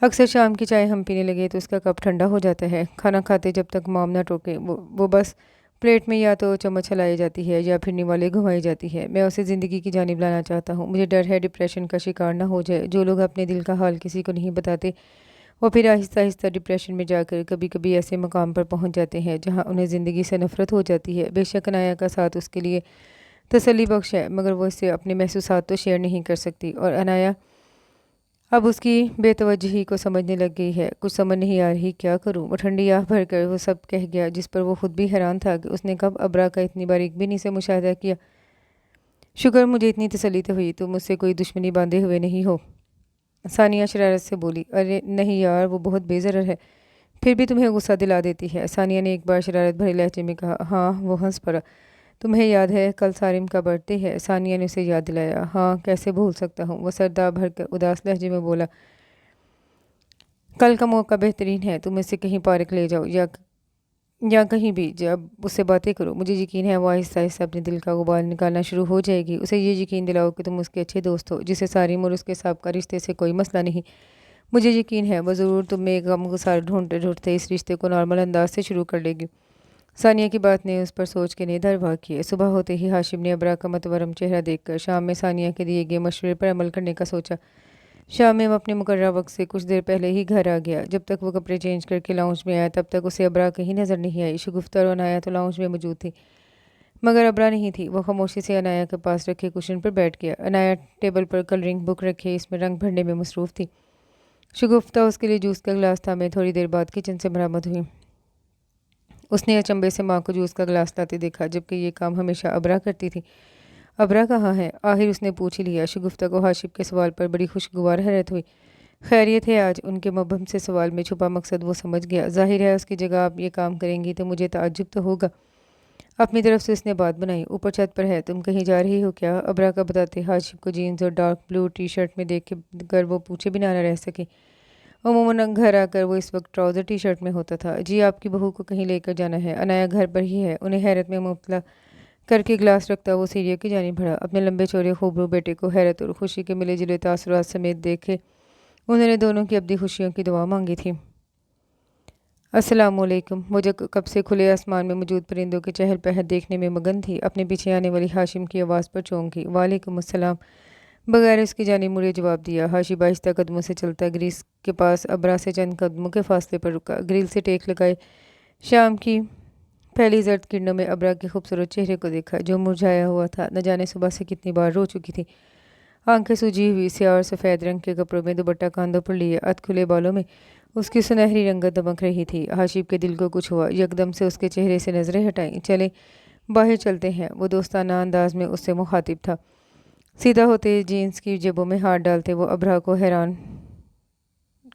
اکثر شام کی چائے ہم پینے لگے تو اس کا کپ ٹھنڈا ہو جاتا ہے۔ کھانا کھاتے جب تک مام نہ ٹوکے، وہ بس پلیٹ میں یا تو چمچ ہلائی جاتی ہے یا پھر نوالے گھمائی جاتی ہے۔ میں اسے زندگی کی جانب لانا چاہتا ہوں۔ مجھے ڈر ہے ڈپریشن کا شکار نہ ہو جائے۔ جو لوگ اپنے دل کا حال کسی کو نہیں بتاتے، وہ پھر آہستہ آہستہ ڈپریشن میں جا کر کبھی کبھی ایسے مقام پر پہنچ جاتے ہیں جہاں انہیں زندگی سے نفرت ہو جاتی ہے۔ بے شک عنایا کا ساتھ اس کے لیے تسلی بخش ہے، مگر وہ اس سے اپنے محسوسات تو شیئر نہیں کر سکتی، اور عنایا اب اس کی بے توجہی کو سمجھنے لگ گئی ہے۔ کچھ سمجھ نہیں آ رہی کیا کروں۔ وہ ٹھنڈی آہ بھر کر وہ سب کہہ گیا جس پر وہ خود بھی حیران تھا کہ اس نے کب ابرا کا اتنی باریک بینی سے مشاہدہ کیا۔ شکر، مجھے اتنی تسلی تو ہوئی، تم مجھ سے کوئی دشمنی باندھے ہوئے نہیں ہو۔ ثانیہ شرارت سے بولی، ارے نہیں یار، وہ بہت بے ضرر ہے، پھر بھی تمہیں غصہ دلا دیتی ہے۔ ثانیہ نے ایک بار شرارت بھرے لہجے میں کہا۔ ہاں، وہ ہنس پڑا۔ تمہیں یاد ہے کل سارم کا برتھ ڈے ہے؟ ثانیہ نے اسے یاد دلایا۔ ہاں، کیسے بھول سکتا ہوں، وہ سر داغ بھر کر اداس لہجے میں بولا۔ کل کا موقع بہترین ہے، تم اسے کہیں پارک لے جاؤ یا کہیں بھی، جب اس سے باتیں کرو، مجھے یقین ہے وہ آہستہ آہستہ اپنے دل کا غبار نکالنا شروع ہو جائے گی۔ اسے یہ یقین دلاؤ کہ تم اس کے اچھے دوست ہو، جسے سارم اور اس کے سابقہ رشتے سے کوئی مسئلہ نہیں۔ مجھے یقین ہے وہ ضرور تم میں ایک غم گسار ڈھونڈتے ڈھونڈتے اس رشتے کو نارمل انداز سے شروع کر لے گی۔ ثانیہ کی بات نے اس پر سوچ کے نےدر وا کیے۔ صبح ہوتے ہی ہاشم نے ابرا کا متورم چہرہ دیکھ کر شام میں ثانیہ کے دیے گئے مشورے پر عمل کرنے کا سوچا۔ شام میں وہ اپنے مقررہ وقت سے کچھ دیر پہلے ہی گھر آ گیا۔ جب تک وہ کپڑے چینج کر کے لاؤنج میں آیا تب تک اسے ابرا کہیں نظر نہیں آئی۔ شگفتہ اور عنایا تو لاؤنج میں موجود تھی مگر ابرا نہیں تھی۔ وہ خاموشی سے عنایا کے پاس رکھے کشن پر بیٹھ گیا۔ عنایا ٹیبل پر کلرنگ بک رکھے اس میں رنگ بھرنے میں مصروف تھی۔ شگفتہ اس کے لیے جوس کا گلاس تھامے تھوڑی دیر بعد کچن سے برآمد ہوئی۔ اس نے اچنبے سے ماں کو جوس کا گلاس لاتے دیکھا جبکہ یہ کام ہمیشہ ابرا کرتی تھی۔ ابرا کہاں ہے؟ آخر اس نے پوچھ ہی لیا۔ شگفتہ کو ہاشم کے سوال پر بڑی خوشگوار حیرت ہوئی۔ خیریت ہے آج؟ ان کے مبہم سے سوال میں چھپا مقصد وہ سمجھ گیا۔ ظاہر ہے اس کی جگہ آپ یہ کام کریں گی تو مجھے تعجب تو ہوگا۔ اپنی طرف سے اس نے بات بنائی۔ اوپر چھت پر ہے، تم کہیں جا رہی ہو کیا؟ ابرا کا بتاتے ہاشم کو جینز اور ڈارک بلو ٹی شرٹ میں دیکھ کر وہ پوچھے بنا نہ رہ سکے۔ عموماً گھر آ کر وہ اس وقت ٹراؤزر ٹی شرٹ میں ہوتا تھا۔ جی آپ کی بہو کو کہیں لے کر جانا ہے، عنایا گھر پر ہی ہے۔ انہیں حیرت میں مبتلا کر کے گلاس رکھتا وہ سیڑھیوں کی جانب بڑھا۔ اپنے لمبے چوڑے خوبرو بیٹے کو حیرت اور خوشی کے ملے جلے تاثرات سمیت دیکھے انہوں نے دونوں کی ابدی خوشیوں کی دعا مانگی تھی۔ السلام علیکم۔ وہ جو کب سے کھلے آسمان میں موجود پرندوں کے چہل پہل دیکھنے میں مگن تھی، اپنے پیچھے آنے والی ہاشم کی آواز پر چونک گئی۔ وعلیکم السلام۔ بغیر اس کی جانب مڑے جواب دیا۔ ہاشم آہستہ قدموں سے چلتا گریل کے پاس ابرا سے چند قدموں کے فاصلے پر رکا۔ گریل سے ٹیک لگائے شام کی پہلی زرد کرنوں میں ابرا کے خوبصورت چہرے کو دیکھا جو مرجھایا ہوا تھا۔ نہ جانے صبح سے کتنی بار رو چکی تھی۔ آنکھیں سوجی ہوئی، سیاہ اور سفید رنگ کے کپڑوں میں دوپٹہ کاندھوں پر لیے ادھ کھلے بالوں میں اس کی سنہری رنگت دمک رہی تھی۔ ہاشم کے دل کو کچھ ہوا، یکدم سے اس کے چہرے سے نظریں ہٹائیں۔ چلیں باہر چلتے ہیں، وہ دوستانہ انداز میں اس سے مخاطب تھا۔ سیدھا ہوتے جینس کی جیبوں میں ہاتھ ڈالتے وہ ابرا کو حیران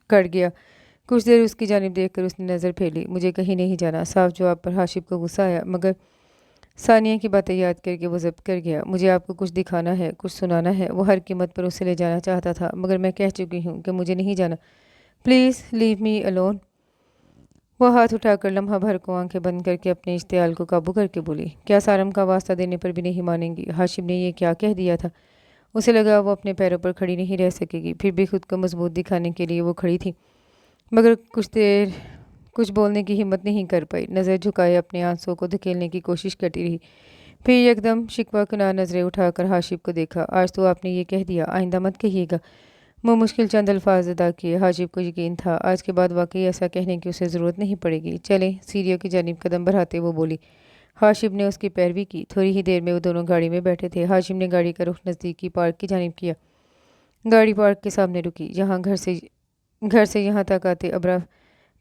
کر گیا۔ کچھ دیر اس کی جانب دیکھ کر اس نے نظر پھیری۔ مجھے کہیں نہیں جانا۔ صاف جواب پر ہاشم کو غصہ آیا مگر ثانیہ کی باتیں یاد کر کے وہ ضبط کر گیا۔ مجھے آپ کو کچھ دکھانا ہے، کچھ سنانا ہے۔ وہ ہر قیمت پر اسے لے جانا چاہتا تھا مگر میں کہہ چکی ہوں کہ مجھے نہیں جانا، پلیز لیو می الون۔ وہ ہاتھ اٹھا کر لمحہ بھر کو آنکھیں بند کر کے اپنے اشتعال کو قابو کر کے بولی، کیا سارم کا واسطہ دینے پر بھی نہیں مانیں گی؟ ہاشم نے یہ کیا کہہ دیا تھا؟ اسے لگا وہ اپنے پیروں پر کھڑی نہیں رہ سکے گی، پھر بھی خود کو مضبوط دکھانے کے لیے وہ کھڑی تھی مگر کچھ دیر کچھ بولنے کی ہمت نہیں کر پائی۔ نظر جھکائے اپنے آنسوؤں کو دھکیلنے کی کوشش کرتی رہی، پھر یکدم شکوہ کنار نظریں اٹھا کر ہاشم کو دیکھا۔ آج تو آپ نے یہ کہہ دیا، آئندہ مت کہیے گا۔ وہ مشکل چند الفاظ ادا کیے۔ ہاشم کو یقین تھا آج کے بعد واقعی ایسا کہنے کی اسے ضرورت نہیں پڑے گی۔ چلیں، سیڑھیوں کی جانب قدم بڑھاتے وہ بولی۔ ہاشم نے اس کی پیروی کی۔ تھوڑی ہی دیر میں وہ دونوں گاڑی میں بیٹھے تھے۔ ہاشم نے گاڑی کا رخ نزدیکی پارک کی جانب کیا۔ گاڑی پارک کے سامنے رکی جہاں گھر سے یہاں تک آتے ابرا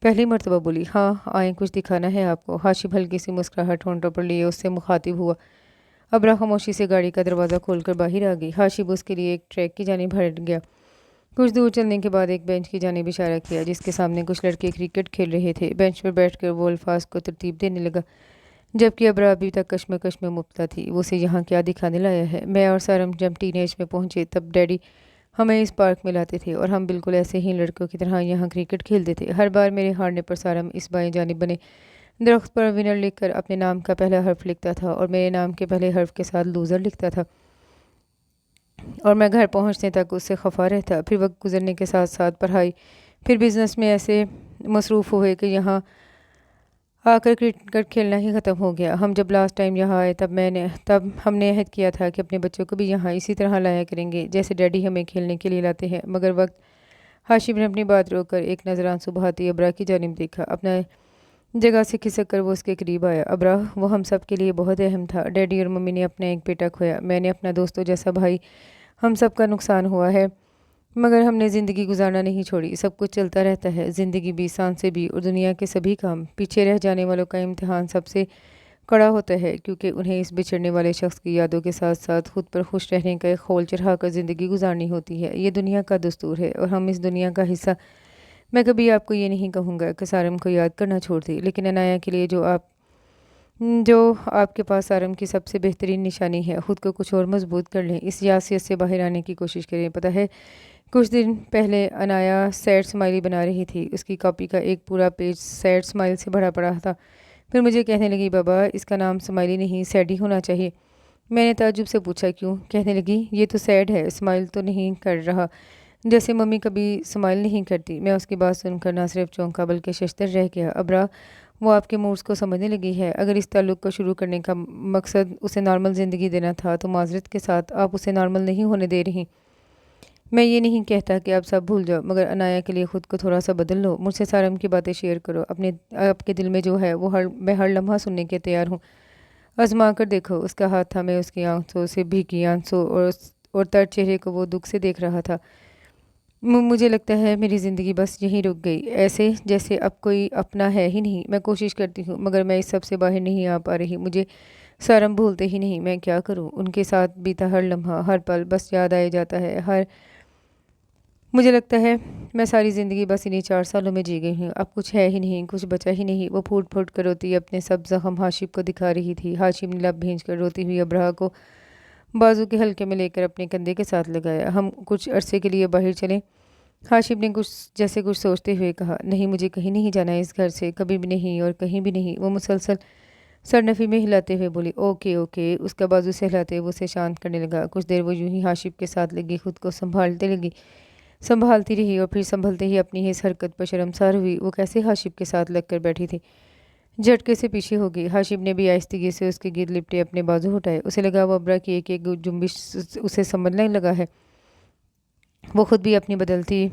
پہلی مرتبہ بولی، ہاں آئیں، کچھ دکھانا ہے آپ کو۔ ہاشم ہلکی سی مسکراہٹ ہونٹوں پر لیے اس سے مخاطب ہوا۔ ابرا خاموشی سے گاڑی کا دروازہ کھول کر باہر آ گئی۔ ہاشم اس کے لیے ایک ٹریک کی جانب ہٹ گیا۔ کچھ دور چلنے کے بعد ایک بینچ کی جانب اشارہ کیا جس کے سامنے کچھ لڑکے کرکٹ کھیل رہے تھے۔ بینچ پر بیٹھ کر وہ الفاظ کو ترتیب دینے لگا جبکہ ابرا ابھی تک کشمکش میں مبتلا تھی۔ وہ اسے یہاں کیا دکھانے لایا ہے؟ میں اور سارم جب ٹین ایج میں پہنچے تب ڈیڈی ہمیں اس پارک میں لاتے تھے اور ہم بالکل ایسے ہی لڑکوں کی طرح یہاں کرکٹ کھیلتے تھے۔ ہر بار میرے ہارنے پر سارم اس بائیں جانب بنے درخت پر ونر لکھ کر اپنے نام کا پہلا حرف لکھتا تھا اور میرے نام کے پہلے حرف کے ساتھ لوزر لکھتا تھا اور میں گھر پہنچنے تک اس سے خفا رہتا۔ پھر وقت گزرنے کے ساتھ ساتھ پڑھائی پھر بزنس میں ایسے مصروف ہوئے کہ یہاں آ کر کرکٹ کھیلنا ہی ختم ہو گیا۔ ہم جب لاسٹ ٹائم یہاں آئے تب ہم نے عہد کیا تھا کہ اپنے بچوں کو بھی یہاں اسی طرح لایا کریں گے جیسے ڈیڈی ہمیں کھیلنے کے لیے لاتے ہیں مگر وقت ہاشم نے اپنی بات روک کر ایک نظر آنسو بہاتی ابرا کی جانب دیکھا۔ اپنا جگہ سے کھسک کر وہ اس کے قریب آیا۔ ابرا، وہ ہم سب کے لیے بہت اہم تھا۔ ڈیڈی اور ممی نے اپنا ایک بیٹا کھویا، میں نے اپنا دوستوں جیسا بھائی، ہم سب کا نقصان ہوا ہے مگر ہم نے زندگی گزارنا نہیں چھوڑی۔ سب کچھ چلتا رہتا ہے، زندگی بھی، سانسیں بھی اور دنیا کے سبھی کام۔ پیچھے رہ جانے والوں کا امتحان سب سے کڑا ہوتا ہے کیونکہ انہیں اس بچھڑنے والے شخص کی یادوں کے ساتھ ساتھ خود پر خوش رہنے کا ایک خول چڑھا کر زندگی گزارنی ہوتی ہے۔ یہ دنیا کا دستور ہے اور ہم اس دنیا کا حصہ۔ میں کبھی آپ کو یہ نہیں کہوں گا کہ سارم کو یاد کرنا چھوڑ دیں لیکن عنایا کے لیے جو آپ کے پاس سارم کی سب سے بہترین نشانی ہے، خود کو کچھ اور مضبوط کر لیں، اس یاسیت سے باہر آنے کی کوشش کریں۔ پتہ ہے کچھ دن پہلے عنایا سیڈ سمائلی بنا رہی تھی، اس کی کاپی کا ایک پورا پیج سیڈ سمائل سے بھرا پڑا تھا۔ پھر مجھے کہنے لگی، بابا اس کا نام سمائلی نہیں سیڈ ہی ہونا چاہیے۔ میں نے تعجب سے پوچھا کیوں؟ کہنے لگی، یہ تو سیڈ ہے، سمائل تو نہیں کر رہا، جیسے ممی کبھی سمائل نہیں کرتی۔ میں اس کی بات سن کر نہ صرف چونکا بلکہ ششدر رہ گیا۔ ابرا، وہ آپ کے موڈز کو سمجھنے لگی ہے۔ اگر اس تعلق کو شروع کرنے کا مقصد اسے نارمل زندگی دینا تھا تو معذرت کے ساتھ آپ اسے نارمل نہیں ہونے دے رہی۔ میں یہ نہیں کہتا کہ آپ سب بھول جاؤ، مگر عنایا کے لیے خود کو تھوڑا سا بدل لو۔ مجھ سے سارم کی باتیں شیئر کرو، آپ کے دل میں جو ہے وہ میں ہر لمحہ سننے کے تیار ہوں۔ آزما کر دیکھو۔ اس کا ہاتھ تھا، میں اس کی آنکھوں سے بھیگی آنکھوں اور تر چہرے کو وہ دکھ سے دیکھ رہا تھا۔ مجھے لگتا ہے میری زندگی بس یہیں رک گئی، ایسے جیسے اب کوئی اپنا ہے ہی نہیں۔ میں کوشش کرتی ہوں مگر میں اس سب سے باہر نہیں آ پا رہی۔ مجھے سارم بھولتے ہی نہیں، میں کیا کروں؟ ان کے ساتھ بیتا ہر لمحہ، ہر پل بس یاد آئے جاتا ہے۔ مجھے لگتا ہے میں ساری زندگی بس انہیں 4 سالوں میں جی گئی ہوں۔ اب کچھ ہے ہی نہیں، کچھ بچا ہی نہیں۔ وہ پھوٹ پھوٹ کر روتی اپنے سب زخم ہاشم کو دکھا رہی تھی۔ ہاشم نے لب بھینچ کر روتی ہوئی ابرہ کو بازو کے حلقے میں لے کر اپنے کندھے کے ساتھ لگایا۔ ہم کچھ عرصے کے لیے باہر چلیں؟ ہاشم نے کچھ سوچتے ہوئے کہا۔ نہیں، مجھے کہیں نہیں جانا ہے اس گھر سے، کبھی بھی نہیں اور کہیں بھی نہیں۔ وہ مسلسل سرنفی میں ہلاتے ہوئے بولی۔ Okay okay. اس کا بازو سے ہلاتے وہ اسے شانت کرنے لگا۔ کچھ دیر وہ یوں ہی ہاشم کے ساتھ لگی خود کو سنبھالتی رہی اور پھر سنبھلتے ہی اپنی ہی اس حرکت پر شرمسار ہوئی۔ وہ کیسے ہاشم کے ساتھ لگ کر بیٹھی تھی؟ جھٹکے سے پیچھے ہو گئی۔ ہاشم نے بھی آہستگی سے اس کے گرد لپٹے اپنے بازو ہٹائے۔ اسے لگا وہ ابرہ کی ایک ایک جنبش اسے سمجھنے لگا ہے۔ وہ خود بھی اپنی بدلتی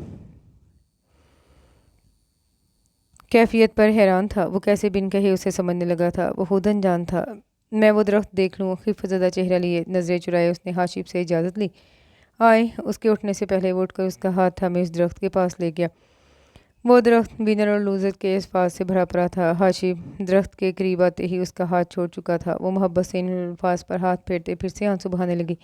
کیفیت پر حیران تھا۔ وہ کیسے بن کہے اسے سمجھنے لگا تھا۔ وہ خود انجان تھا۔ میں وہ درخت دیکھ لوں؟ خفت زدہ چہرہ لیے نظریں چرائے اس نے ہاشم سے اجازت لی۔ آئے۔ اس کے اٹھنے سے پہلے وہ اٹھ کر اس کا ہاتھ تھامے اس درخت کے پاس لے گیا۔ وہ درخت ونر اور لوزر کے الفاظ سے بھرا پڑا تھا۔ ہاشم درخت کے قریب آتے ہی اس کا ہاتھ چھوڑ چکا تھا۔ وہ محبت سے ان الفاظ پر ہاتھ پھیرتے پھر سے آنسو بہانے لگی۔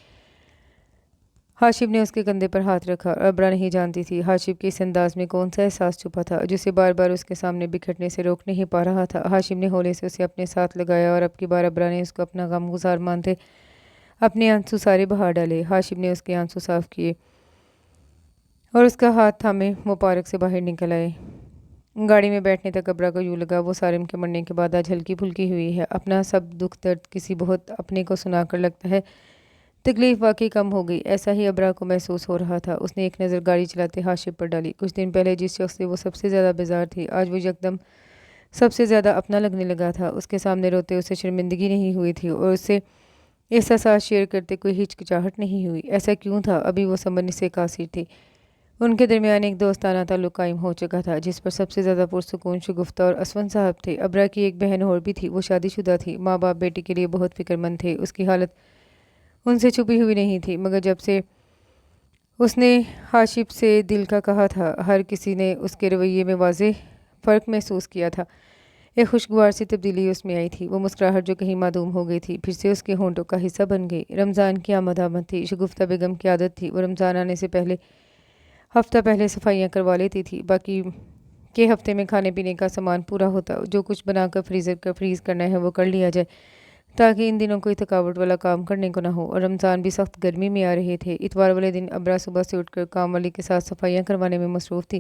ہاشم نے اس کے کندھے پر ہاتھ رکھا اور ابرہ نہیں جانتی تھی ہاشم کے اس انداز میں کون سا احساس چھپا تھا جسے بار بار اس کے سامنے بکھرنے سے روک نہیں پا رہا تھا۔ ہاشم نے ہولے سے اسے اپنے ساتھ لگایا اور اب کی بار ابرہ نے اس کو اپنا غم گزار مانتے اپنے آنسو سارے بہا ڈالے۔ ہاشم نے اس کے آنسو صاف کیے اور اس کا ہاتھ تھامے وہ پارک سے باہر نکل آئے۔ گاڑی میں بیٹھنے تک ابرہ کو یوں لگا وہ سارم کے مرنے کے بعد آج ہلکی پھلکی ہوئی ہے۔ اپنا سب دکھ درد کسی بہت اپنے کو سنا کر لگتا ہے تکلیف واقعی کم ہو گئی۔ ایسا ہی ابرہ کو محسوس ہو رہا تھا۔ اس نے ایک نظر گاڑی چلاتے ہاشم پر ڈالی۔ کچھ دن پہلے جس شخص سے وہ سب سے زیادہ بیزار تھی آج وہ یکدم سب سے زیادہ اپنا لگنے لگا تھا۔ اس کے سامنے روتے اسے شرمندگی نہیں ہوئی تھی اور اسے احساسات شیئر کرتے کوئی ہچکچاہٹ نہیں ہوئی۔ ایسا کیوں تھا؟ ابھی وہ سمجھنے سے قاصر تھی۔ ان کے درمیان ایک دوستانہ تعلق قائم ہو چکا تھا جس پر سب سے زیادہ پرسکون شگفتہ اور اسون صاحب تھے۔ ابرہ کی ایک بہن اور بھی تھی، وہ شادی شدہ تھی۔ ماں باپ بیٹی کے لیے بہت فکر مند تھے۔ اس کی حالت ان سے چھپی ہوئی نہیں تھی، مگر جب سے اس نے ہاشم سے دل کا کہا تھا ہر کسی نے اس کے رویے میں واضح فرق محسوس کیا تھا۔ ایک خوشگوار سی تبدیلی اس میں آئی تھی۔ وہ مسکراہٹ جو کہیں معدوم ہو گئی تھی پھر سے اس کے ہونٹوں کا حصہ بن گئی۔ رمضان کی آمد تھی۔ شگفتہ بیگم کی عادت تھی وہ رمضان آنے سے ہفتہ پہلے صفائیاں کروا لیتی تھی۔ باقی کے ہفتے میں کھانے پینے کا سامان پورا ہوتا، جو کچھ بنا کر فریز کرنا ہے وہ کر لیا جائے تاکہ ان دنوں کوئی تھکاوٹ والا کام کرنے کو نہ ہو۔ اور رمضان بھی سخت گرمی میں آ رہے تھے۔ اتوار والے دن ابرہ صبح سے اٹھ کر کام والی کے ساتھ صفائیاں کروانے میں مصروف تھی۔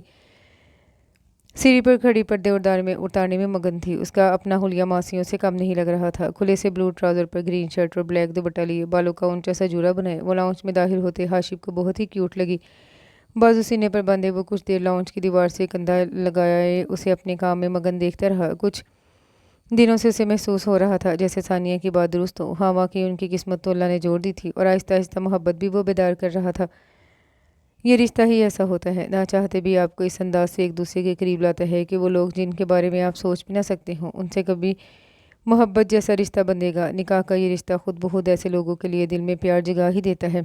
سیڑھی پر کھڑی پردے اتارنے میں مگن تھی۔ اس کا اپنا حلیہ ماسیوں سے کم نہیں لگ رہا تھا۔ کھلے سے بلو ٹراؤزر پر گرین شرٹ اور بلیک دوپٹہ لیے بالوں کا اونچا سا جورا بنائے وہ لاؤنج میں داخل ہوتے ہاشم کو بہت ہی کیوٹ لگی۔ بازو سینے پر باندھے وہ کچھ دیر لاؤنج کی دیوار سے کندھا لگائے اسے اپنے کام میں مگن دیکھتا رہا۔ کچھ دنوں سے اسے محسوس ہو رہا تھا جیسے ثانیہ کی بات درست ہو۔ ہاں واقعی ان کی قسمت تو اللہ نے جوڑ دی تھی اور آہستہ آہستہ محبت بھی وہ بیدار کر رہا تھا۔ یہ رشتہ ہی ایسا ہوتا ہے، نہ چاہتے بھی آپ کو اس انداز سے ایک دوسرے کے قریب لاتا ہے کہ وہ لوگ جن کے بارے میں آپ سوچ بھی نہ سکتے ہوں ان سے کبھی محبت جیسا رشتہ بندھے گا۔ نکاح کا یہ رشتہ خود بخود ایسے لوگوں کے لیے دل میں پیار جگا ہی دیتا ہے۔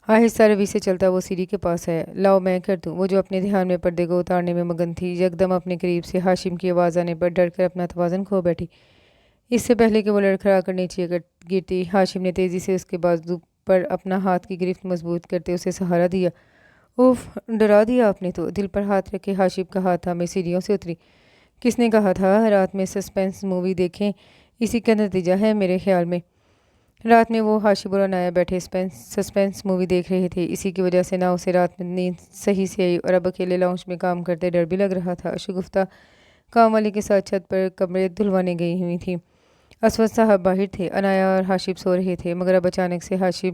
آہستہ روی سے چلتا وہ سیڑھی کے پاس آیا۔ لاؤ میں کر دوں۔ وہ جو اپنے دھیان میں پردے کو اتارنے میں مگن تھی یکدم اپنے قریب سے ہاشم کی آواز آنے پر ڈر کر اپنا توازن کھو بیٹھی۔ اس سے پہلے کہ وہ لڑکھڑا کر نیچے گرتی ہاشم نے تیزی سے اس کے بازو پر اپنا ہاتھ کی گرفت مضبوط کرتے اسے سہارا دیا۔ اوف، ڈرا دیا آپ نے تو۔ دل پر ہاتھ رکھے ہاشم کا ہاتھ تھامے سیڑھیوں سے اتری۔ کس نے کہا تھا رات میں سسپینس مووی دیکھیں؟ اسی کا نتیجہ ہے میرے خیال میں۔ رات میں وہ ہاشم اور عنایا بیٹھے سسپینس مووی دیکھ رہے تھے۔ اسی کی وجہ سے نہ اسے رات میں نیند صحیح سے آئی اور اب اکیلے لاؤنج میں کام کرتے ڈر بھی لگ رہا تھا۔ شگفتہ کام والی کے ساتھ چھت پر کمرے دھلوانے گئی ہوئی تھی۔ اسود صاحب باہر تھے۔ عنایا اور ہاشم سو رہے تھے مگر اب اچانک سے ہاشم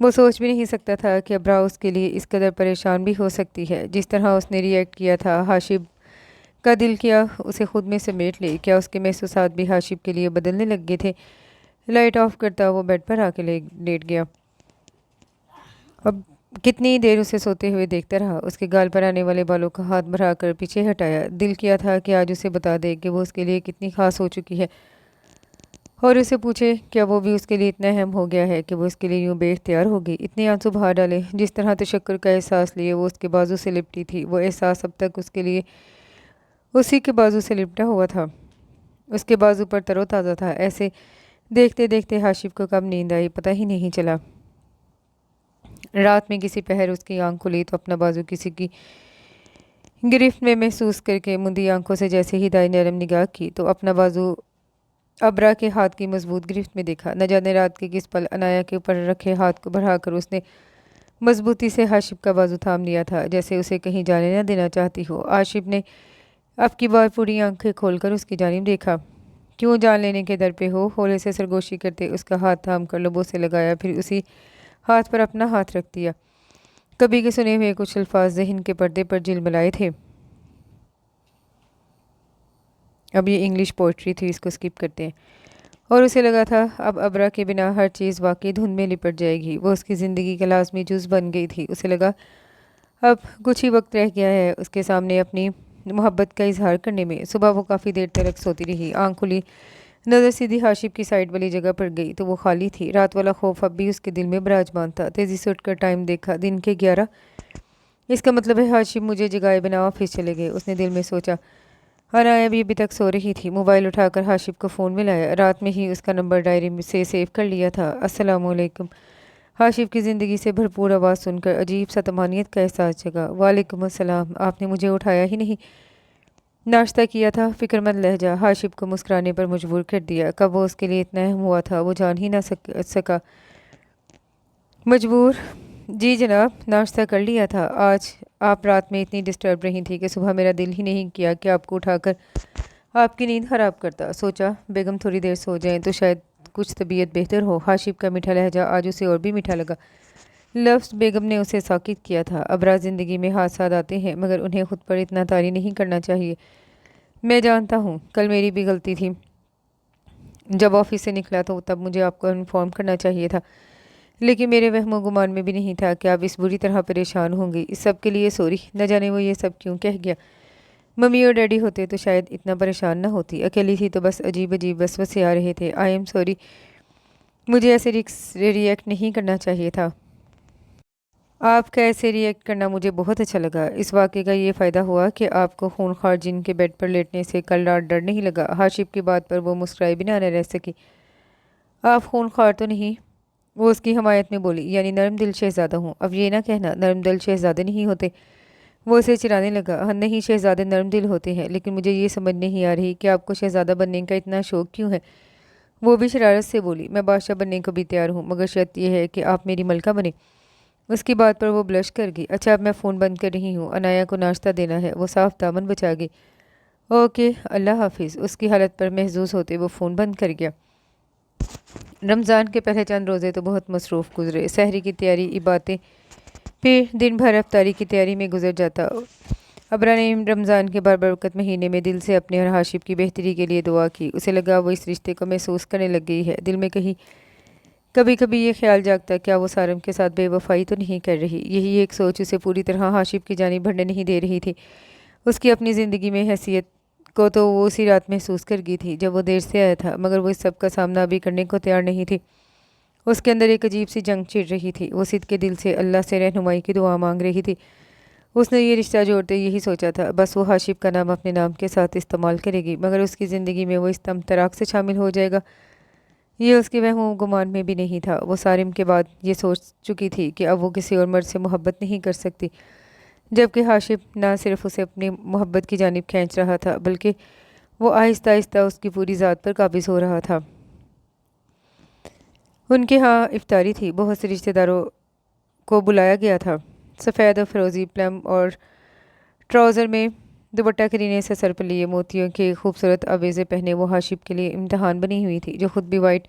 وہ سوچ بھی نہیں سکتا تھا کہ ابرا اس کے لیے اس قدر پریشان بھی ہو سکتی ہے۔ جس طرح اس نے ری ایکٹ کیا تھا، حاشب کا دل کیا اسے خود میں سمیٹ لے۔ کیا اس کے محسوسات بھی حاشب کے لیے بدلنے لگ گئے تھے؟ لائٹ آف کرتا وہ بیڈ پر آ کے لیٹ گیا۔ اب کتنی دیر اسے سوتے ہوئے دیکھتا رہا۔ اس کے گال پر آنے والے بالوں کا ہاتھ بڑھا کر پیچھے ہٹایا۔ دل کیا تھا کہ آج اسے بتا دے کہ وہ اس کے لیے کتنی خاص ہو چکی ہے، اور اسے پوچھے کیا وہ بھی اس کے لیے اتنا اہم ہو گیا ہے کہ وہ اس کے لیے یوں بے اختیار ہوگی۔ اتنے آنسو بہا ڈالے، جس طرح تشکر کا احساس لیے وہ اس کے بازو سے لپٹی تھی، وہ احساس اب تک اس کے لیے اسی کے بازو سے لپٹا ہوا تھا، اس کے بازو پر تر و تازہ تھا۔ ایسے دیکھتے دیکھتے حاشب کو کب نیند آئی پتہ ہی نہیں چلا۔ رات میں کسی پہر اس کی آنکھ کھلی تو اپنا بازو کسی کی گرفت میں محسوس کر کے مندی آنکھوں سے جیسے ہی دائیں نرم نگاہ کی تو اپنا بازو ابرا کے ہاتھ کی مضبوط گرفت میں دیکھا۔ نہ جانے رات کے کس پل عنایا کے اوپر رکھے ہاتھ کو بڑھا کر اس نے مضبوطی سے حاشب کا بازو تھام لیا تھا، جیسے اسے کہیں جانے نہ دینا چاہتی ہو۔ حاشب نے اب کی بار پوری آنکھیں کھول کر اس کی جانب دیکھا۔ کیوں جان لینے کے در پہ ہو؟ ہولے سے سرگوشی کرتے اس کا ہاتھ تھام کر لبوں سے لگایا، پھر اسی ہاتھ پر اپنا ہاتھ رکھ دیا۔ کبھی کے سنے ہوئے کچھ الفاظ ذہن کے پردے پر جھلملائے تھے۔ اب یہ انگلش پوئٹری تھی، اس کو سکپ کرتے ہیں۔ اور اسے لگا تھا اب ابرا کے بنا ہر چیز واقعی دھن میں لپٹ جائے گی، وہ اس کی زندگی کا لازمی جز بن گئی تھی۔ اسے لگا اب کچھ ہی وقت رہ گیا ہے اس کے سامنے اپنی محبت کا اظہار کرنے میں۔ صبح وہ کافی دیر تک سوتی رہی، آنکھ کھلی، نظر سیدھی حاشب کی سائڈ والی جگہ پر گئی تو وہ خالی تھی۔ رات والا خوف اب بھی اس کے دل میں براجمان تھا۔ تیزی سے اٹھ کر ٹائم دیکھا، دن کے 11۔ اس کا مطلب ہے حاشب مجھے جگائے بنا آفس چلے گئے، اس نے دل میں سوچا۔ عنایا بھی ابھی تک سو رہی تھی۔ موبائل اٹھا کر حاشب کو فون ملایا، رات میں ہی اس کا نمبر ڈائری سے سیو کر لیا تھا۔ السلام علیکم۔ حاشب کی زندگی سے بھرپور آواز سن کر عجیب سا طمانینت کا احساس جگا۔ وعلیکم السلام، آپ نے مجھے اٹھایا ہی نہیں؟ ناشتہ کیا تھا؟ فکر مند لہجہ حاشب کو مسکرانے پر مجبور کر دیا۔ کب وہ اس کے لیے اتنا اہم ہوا تھا وہ جان ہی نہ سکا۔ مجبور؟ جی جناب، ناشتہ کر لیا تھا۔ آج آپ رات میں اتنی ڈسٹرب رہی تھی کہ صبح میرا دل ہی نہیں کیا کہ آپ کو اٹھا کر آپ کی نیند خراب کرتا۔ سوچا بیگم تھوڑی دیر سو جائیں تو شاید کچھ طبیعت بہتر ہو۔ حاشب کا میٹھا لہجہ آج اسے اور بھی میٹھا لگا۔ لفظ بیگم نے اسے ساکت کیا تھا۔ ابرا زندگی میں حادثات آتے ہیں مگر انہیں خود پر اتنا طاری نہیں کرنا چاہیے۔ میں جانتا ہوں کل میری بھی غلطی تھی، جب آفس سے نکلا تو تب مجھے آپ کو انفارم کرنا چاہیے تھا، لیکن میرے وہم و گمان میں بھی نہیں تھا کہ آپ اس بری طرح پریشان ہوں گی۔ اس سب کے لیے سوری۔ نہ جانے وہ یہ سب کیوں کہہ گیا۔ ممی اور ڈیڈی ہوتے تو شاید اتنا پریشان نہ ہوتی، اکیلی تھی تو بس عجیب عجیب وسوسے آ رہے تھے۔ آئی ایم سوری، مجھے ایسے ری ایکٹ نہیں کرنا چاہیے تھا۔ آپ کا ایسے ری ایکٹ کرنا مجھے بہت اچھا لگا۔ اس واقعے کا یہ فائدہ ہوا کہ آپ کو خونخوار جن کے بیڈ پر لیٹنے سے کل رات ڈر نہیں لگا۔ حاشب کی بات پر وہ مسکرائے بنا نہ رہ سکی۔ آپ خونخوار تو نہیں، وہ اس کی حمایت میں بولی، یعنی نرم دل شہزادہ ہوں۔ اب یہ نہ کہنا نرم دل شہزادے نہیں ہوتے۔ وہ اسے چرانے لگا۔ ہاں نہیں، شہزادے نرم دل ہوتے ہیں، لیکن مجھے یہ سمجھ نہیں آ رہی کہ آپ کو شہزادہ بننے کا اتنا شوق کیوں ہے؟ وہ بھی شرارت سے بولی۔ میں بادشاہ بننے کو بھی تیار ہوں مگر شرط یہ ہے کہ آپ میری ملکہ بنیں۔ اس کی بات پر وہ بلش کر گئی۔ اچھا اب میں فون بند کر رہی ہوں، عنایا کو ناشتہ دینا ہے۔ وہ صاف دامن بچا گئی۔ اوکے، اللہ حافظ۔ اس کی حالت پر محظوظ ہوتے وہ فون بند کر گیا۔ رمضان کے پہلے چند روزے تو بہت مصروف گزرے۔ سحری کی تیاری، عبادتیں، پھر دن بھر افطاری کی تیاری میں گزر جاتا۔ ابرا نے رمضان کے بابرکت مہینے میں دل سے اپنے اور حاشب کی بہتری کے لیے دعا کی۔ اسے لگا وہ اس رشتے کو محسوس کرنے لگ گئی ہے۔ دل میں کبھی کبھی یہ خیال جاگتا کیا وہ سارم کے ساتھ بے وفائی تو نہیں کر رہی۔ یہی ایک سوچ اسے پوری طرح حاشب کی جانب بڑھنے نہیں دے رہی تھی۔ اس کی اپنی زندگی میں حیثیت کو تو وہ اسی رات محسوس کر گئی تھی جب وہ دیر سے آیا تھا، مگر وہ اس سب کا سامنا ابھی کرنے کو تیار نہیں تھی۔ اس کے اندر ایک عجیب سی جنگ چھڑ رہی تھی۔ وہ صدقے دل سے اللہ سے رہنمائی کی دعا مانگ رہی تھی۔ اس نے یہ رشتہ جوڑتے یہی سوچا تھا، بس وہ حاشب کا نام اپنے نام کے ساتھ استعمال کرے گی، مگر اس کی زندگی میں وہ اس طمطراق سے شامل ہو جائے گا، یہ اس کے وہم و گمان میں بھی نہیں تھا۔ وہ سارم کے بعد یہ سوچ چکی تھی کہ اب وہ کسی اور مرد سے محبت نہیں کر سکتی، جبکہ حاشب نہ صرف اسے اپنی محبت کی جانب کھینچ رہا تھا بلکہ وہ آہستہ آہستہ اس کی پوری ذات پر قابض ہو رہا تھا۔ ان کے ہاں افطاری تھی، بہت سے رشتہ داروں کو بلایا گیا تھا۔ سفید اور فیروزی پلم اور ٹراؤزر میں دوپٹہ کرینے سے سر پر لیے موتیوں کے خوبصورت آویزیں پہنے وہ حاشب کے لیے امتحان بنی ہوئی تھی، جو خود بھی وائٹ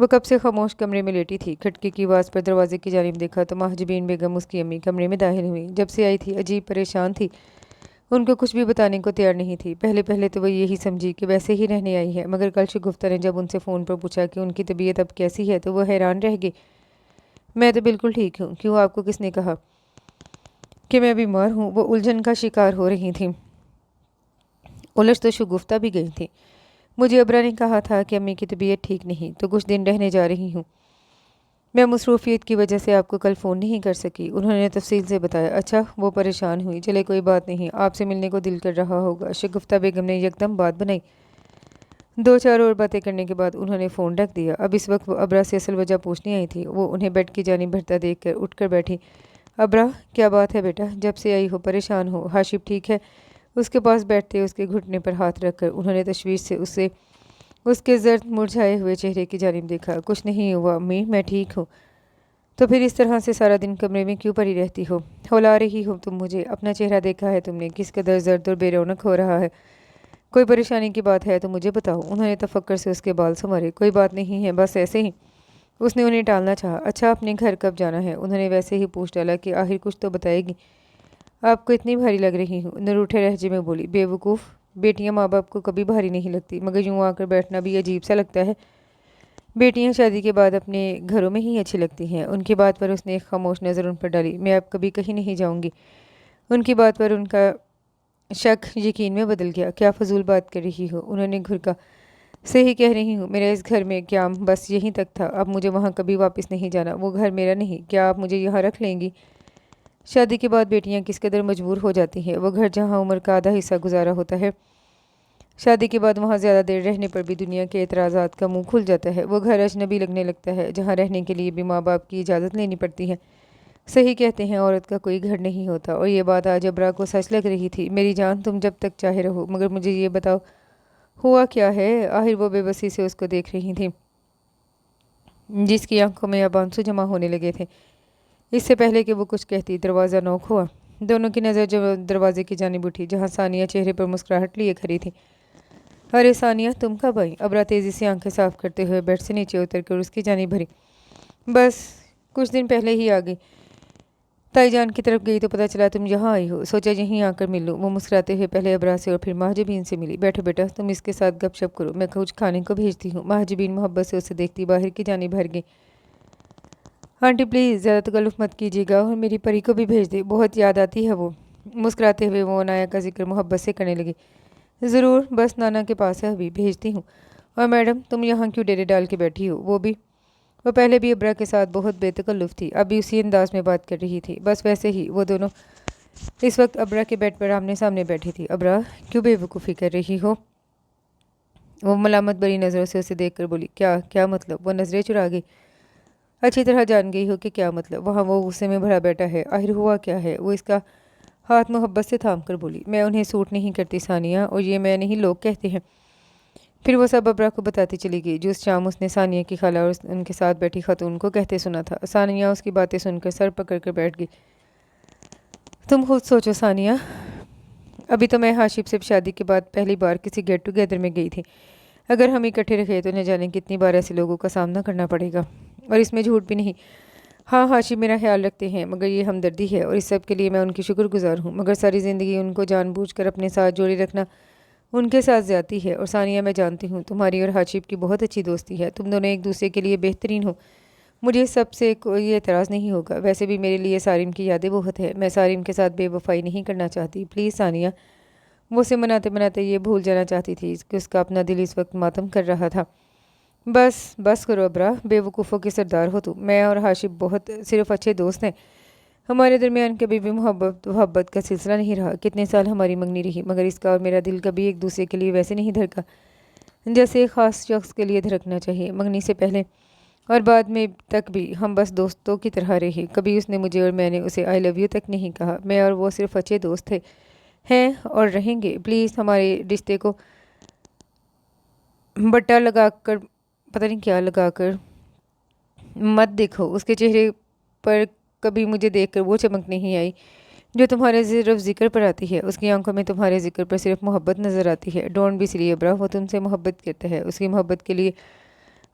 وہ کب سے خاموش کمرے میں لیٹی تھی۔ کھٹکی کی آواز پر دروازے کی جانب دیکھا تو مہاجبین بیگم اس کی امی کمرے میں داخل ہوئی۔ جب سے آئی تھی عجیب پریشان تھی، ان کو کچھ بھی بتانے کو تیار نہیں تھی۔ پہلے تو وہ یہی سمجھی کہ ویسے ہی رہنے آئی ہے، مگر کل شگفتہ نے جب ان سے فون پر پوچھا کہ ان کی طبیعت اب کیسی ہے تو وہ حیران رہ گئی۔ میں تو بالکل ٹھیک ہوں۔ کیوں، آپ کو کس نے کہا کہ میں بیمار ہوں؟ وہ الجھن کا شکار ہو رہی تھیں۔ الجھ تو شگفتہ بھی گئی تھی۔ مجھے ابرا نے کہا تھا کہ امی کی طبیعت ٹھیک نہیں تو کچھ دن رہنے جا رہی ہوں۔ میں مصروفیت کی وجہ سے آپ کو کل فون نہیں کر سکی، انہوں نے تفصیل سے بتایا۔ اچھا، وہ پریشان ہوئی۔ چلے کوئی بات نہیں، آپ سے ملنے کو دل کر رہا ہوگا۔ شگفتہ بیگم نے یکدم بات بنائی۔ دو چار اور باتیں کرنے کے بعد انہوں نے فون رکھ دیا۔ اب اس وقت وہ ابرا سے اصل وجہ پوچھنے آئی تھی۔ وہ انہیں بیڈ کی جانب بڑھتا دیکھ کر اٹھ کر بیٹھی۔ ابرا، کیا بات ہے بیٹا؟ جب سے آئی ہو پریشان ہو؟ ہاشم ٹھیک ہے؟ اس کے پاس بیٹھتے اس کے گھٹنے پر ہاتھ رکھ کر انہوں نے تشویش سے اس کے زرد مرجھائے ہوئے چہرے کی جانب دیکھا۔ کچھ نہیں ہوا امی، میں ٹھیک ہوں۔ تو پھر اس طرح سے سارا دن کمرے میں کیوں پڑی رہتی ہو؟ ہلا رہی ہو تم مجھے؟ اپنا چہرہ دیکھا ہے تم نے کس قدر زرد اور بے رونق ہو رہا ہے؟ کوئی پریشانی کی بات ہے تو مجھے بتاؤ۔ انہوں نے تفکر سے اس کے بال سنوارے۔ کوئی بات نہیں ہے، بس ایسے ہی۔ اس نے انہیں ٹالنا چاہا۔ اچھا، اپنے گھر کب جانا ہے؟ انہوں نے ویسے ہی پوچھ ڈالا کہ آخر کچھ تو بتائے گی۔ آپ کو اتنی بھاری لگ رہی ہوں، نروٹھے لہجے میں بولی۔ بے وقوف، بیٹیاں ماں باپ کو کبھی بھاری نہیں لگتی، مگر یوں آ کر بیٹھنا بھی عجیب سا لگتا ہے۔ بیٹیاں شادی کے بعد اپنے گھروں میں ہی اچھی لگتی ہیں۔ ان کی بات پر اس نے ایک خاموش نظر ان پر ڈالی۔ میں اب کبھی کہیں نہیں جاؤں گی۔ ان کی بات پر ان کا شک یقین میں بدل گیا۔ کیا فضول بات کر رہی ہو؟ انہوں نے گھرکا۔ صحیح کہہ رہی ہوں، میرا اس گھر میں قیام بس یہیں تک تھا، اب مجھے وہاں کبھی واپس نہیں جانا۔ وہ گھر میرا نہیں، کیا آپ مجھے یہاں رکھ لیں گی؟ شادی کے بعد بیٹیاں کس قدر مجبور ہو جاتی ہیں۔ وہ گھر جہاں عمر کا آدھا حصہ گزارا ہوتا ہے، شادی کے بعد وہاں زیادہ دیر رہنے پر بھی دنیا کے اعتراضات کا منہ کھل جاتا ہے۔ وہ گھر اجنبی لگنے لگتا ہے، جہاں رہنے کے لیے بھی ماں باپ کی اجازت لینی پڑتی ہے۔ صحیح کہتے ہیں، عورت کا کوئی گھر نہیں ہوتا، اور یہ بات آج ابرا کو سچ لگ رہی تھی۔ میری جان، تم جب تک چاہے رہو، مگر مجھے یہ بتاؤ ہوا کیا ہے؟ آخر وہ بے بسی سے اس کو دیکھ رہی تھیں، جس کی آنکھوں میں اب آنسو جمع ہونے لگے تھے۔ اس سے پہلے کہ وہ کچھ کہتی، دروازہ نوک ہوا۔ دونوں کی نظر جب دروازے کی جانب اٹھی، جہاں ثانیہ چہرے پر مسکراہٹ لیے کھڑی تھی۔ ارے ثانیہ، تم کب آئی؟ ابرا تیزی سے آنکھیں صاف کرتے ہوئے بیڈ سے نیچے اتر کر اس کی جانب بھری۔ بس کچھ دن پہلے ہی آ گئی۔ تائی جان کی طرف گئی تو پتہ چلا تم یہاں آئی ہو، سوچا یہیں آ کر مل لوں۔ وہ مسکراتے ہوئے پہلے ابرا سے اور پھر مہاجبین سے ملی۔ بیٹھو بیٹا، تم اس کے ساتھ گپ شپ کرو، میں کچھ کھانے کو بھیجتی ہوں۔ مہاجبین محبت سے اسے دیکھتی باہر کی جانب بھر گئی۔ آنٹی پلیز زیادہ تکلف مت کیجیے گا، اور میری پری کو بھی بھیج دے، بہت یاد آتی ہے وہ۔ مسکراتے ہوئے وہ عنایا کا ذکر محبت سے کرنے لگی۔ ضرور، بس نانا کے پاس ہے، ابھی بھیجتی ہوں۔ اور میڈم، تم یہاں کیوں ڈیرے ڈال کے بیٹھی ہو؟ وہ پہلے بھی ابرا کے ساتھ بہت بے تکلف تھی، اب بھی اسی انداز میں بات کر رہی تھی۔ بس ویسے ہی وہ دونوں اس وقت ابرا کے بیڈ پر آمنے سامنے بیٹھی تھی۔ ابرا، کیوں بے وقوفی کر رہی ہو؟ وہ ملامت بری نظروں سے اسے دیکھ کر بولی۔ کیا مطلب؟ وہ نظریں چرا گئی۔ اچھی طرح جان گئی ہو کہ کیا مطلب۔ وہاں وہ غصے میں بھرا بیٹھا ہے، آخر ہوا کیا ہے؟ وہ اس کا ہاتھ محبت سے تھام کر بولی۔ میں انہیں سوٹ نہیں کرتی ثانیہ، اور یہ میں نہیں، لوگ کہتے ہیں۔ پھر وہ سب ابرا کو بتاتی چلی گئی، جو اس شام اس نے ثانیہ کی خالہ اور ان کے ساتھ بیٹھی خاتون کو کہتے سنا تھا۔ ثانیہ اس کی باتیں سن کر سر پکڑ کر بیٹھ گئی۔ تم خود سوچو ثانیہ، ابھی تو میں ہاشم سے شادی کے بعد پہلی بار کسی گیٹ ٹوگیدر میں گئی تھی۔ اگر ہم اکٹھے رہے تو نہ جانے کتنی بار ایسے لوگوں کا سامنا کرنا پڑے گا، اور اس میں جھوٹ بھی نہیں۔ ہاں، ہاشم میرا خیال رکھتے ہیں، مگر یہ ہمدردی ہے، اور اس سب کے لیے میں ان کی شکر گزار ہوں، مگر ساری زندگی ان کو جان بوجھ کر اپنے ساتھ جوڑے رکھنا ان کے ساتھ زیادتی ہے۔ اور ثانیہ، میں جانتی ہوں تمہاری اور ہاشم کی بہت اچھی دوستی ہے، تم دونوں ایک دوسرے کے لیے بہترین ہو، مجھے سب سے کوئی اعتراض نہیں ہوگا۔ ویسے بھی میرے لیے سارم کی یادیں بہت ہے، میں سارم کے ساتھ بے وفائی نہیں کرنا چاہتی، پلیز ثانیہ۔ وہ اسے مناتے مناتے یہ بھول جانا چاہتی تھی کہ اس کا اپنا دل اس وقت ماتم کر رہا تھا۔ بس کرو ابرا، بے وقوفوں کے سردار ہو تم۔ میں اور ہاشم بہت صرف اچھے دوست ہیں، ہمارے درمیان کبھی بھی محبت کا سلسلہ نہیں رہا۔ کتنے سال ہماری منگنی رہی، مگر اس کا اور میرا دل کبھی ایک دوسرے کے لیے ویسے نہیں دھڑکا جیسے ایک خاص شخص کے لیے دھڑکنا چاہیے۔ منگنی سے پہلے اور بعد میں تک بھی ہم بس دوستوں کی طرح رہے، کبھی اس نے مجھے اور میں نے اسے آئی لو یو تک نہیں کہا۔ میں اور وہ صرف اچھے دوست تھے، ہیں اور رہیں گے۔ پلیز ہمارے رشتے کو بٹا لگا کر، پتہ نہیں کیا لگا کر مت دیکھو۔ اس کے چہرے پر کبھی مجھے دیکھ کر وہ چمک نہیں آئی جو تمہارے صرف ذکر پر آتی ہے، اس کی آنکھوں میں تمہارے ذکر پر صرف محبت نظر آتی ہے۔ ڈونٹ بی سلی ابرا، وہ تم سے محبت کرتا ہے، اس کی محبت کے لیے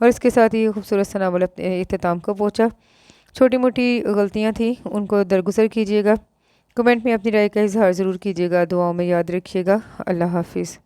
اور اس کے ساتھ ہی یہ خوبصورت سا ناول اپنے اختتام کو پہنچا۔ چھوٹی موٹی غلطیاں تھیں، ان کو درگزر کیجیے گا۔ کمنٹ میں اپنی رائے کا اظہار ضرور کیجیے گا، دعاؤں میں یاد رکھیے گا۔ اللہ حافظ۔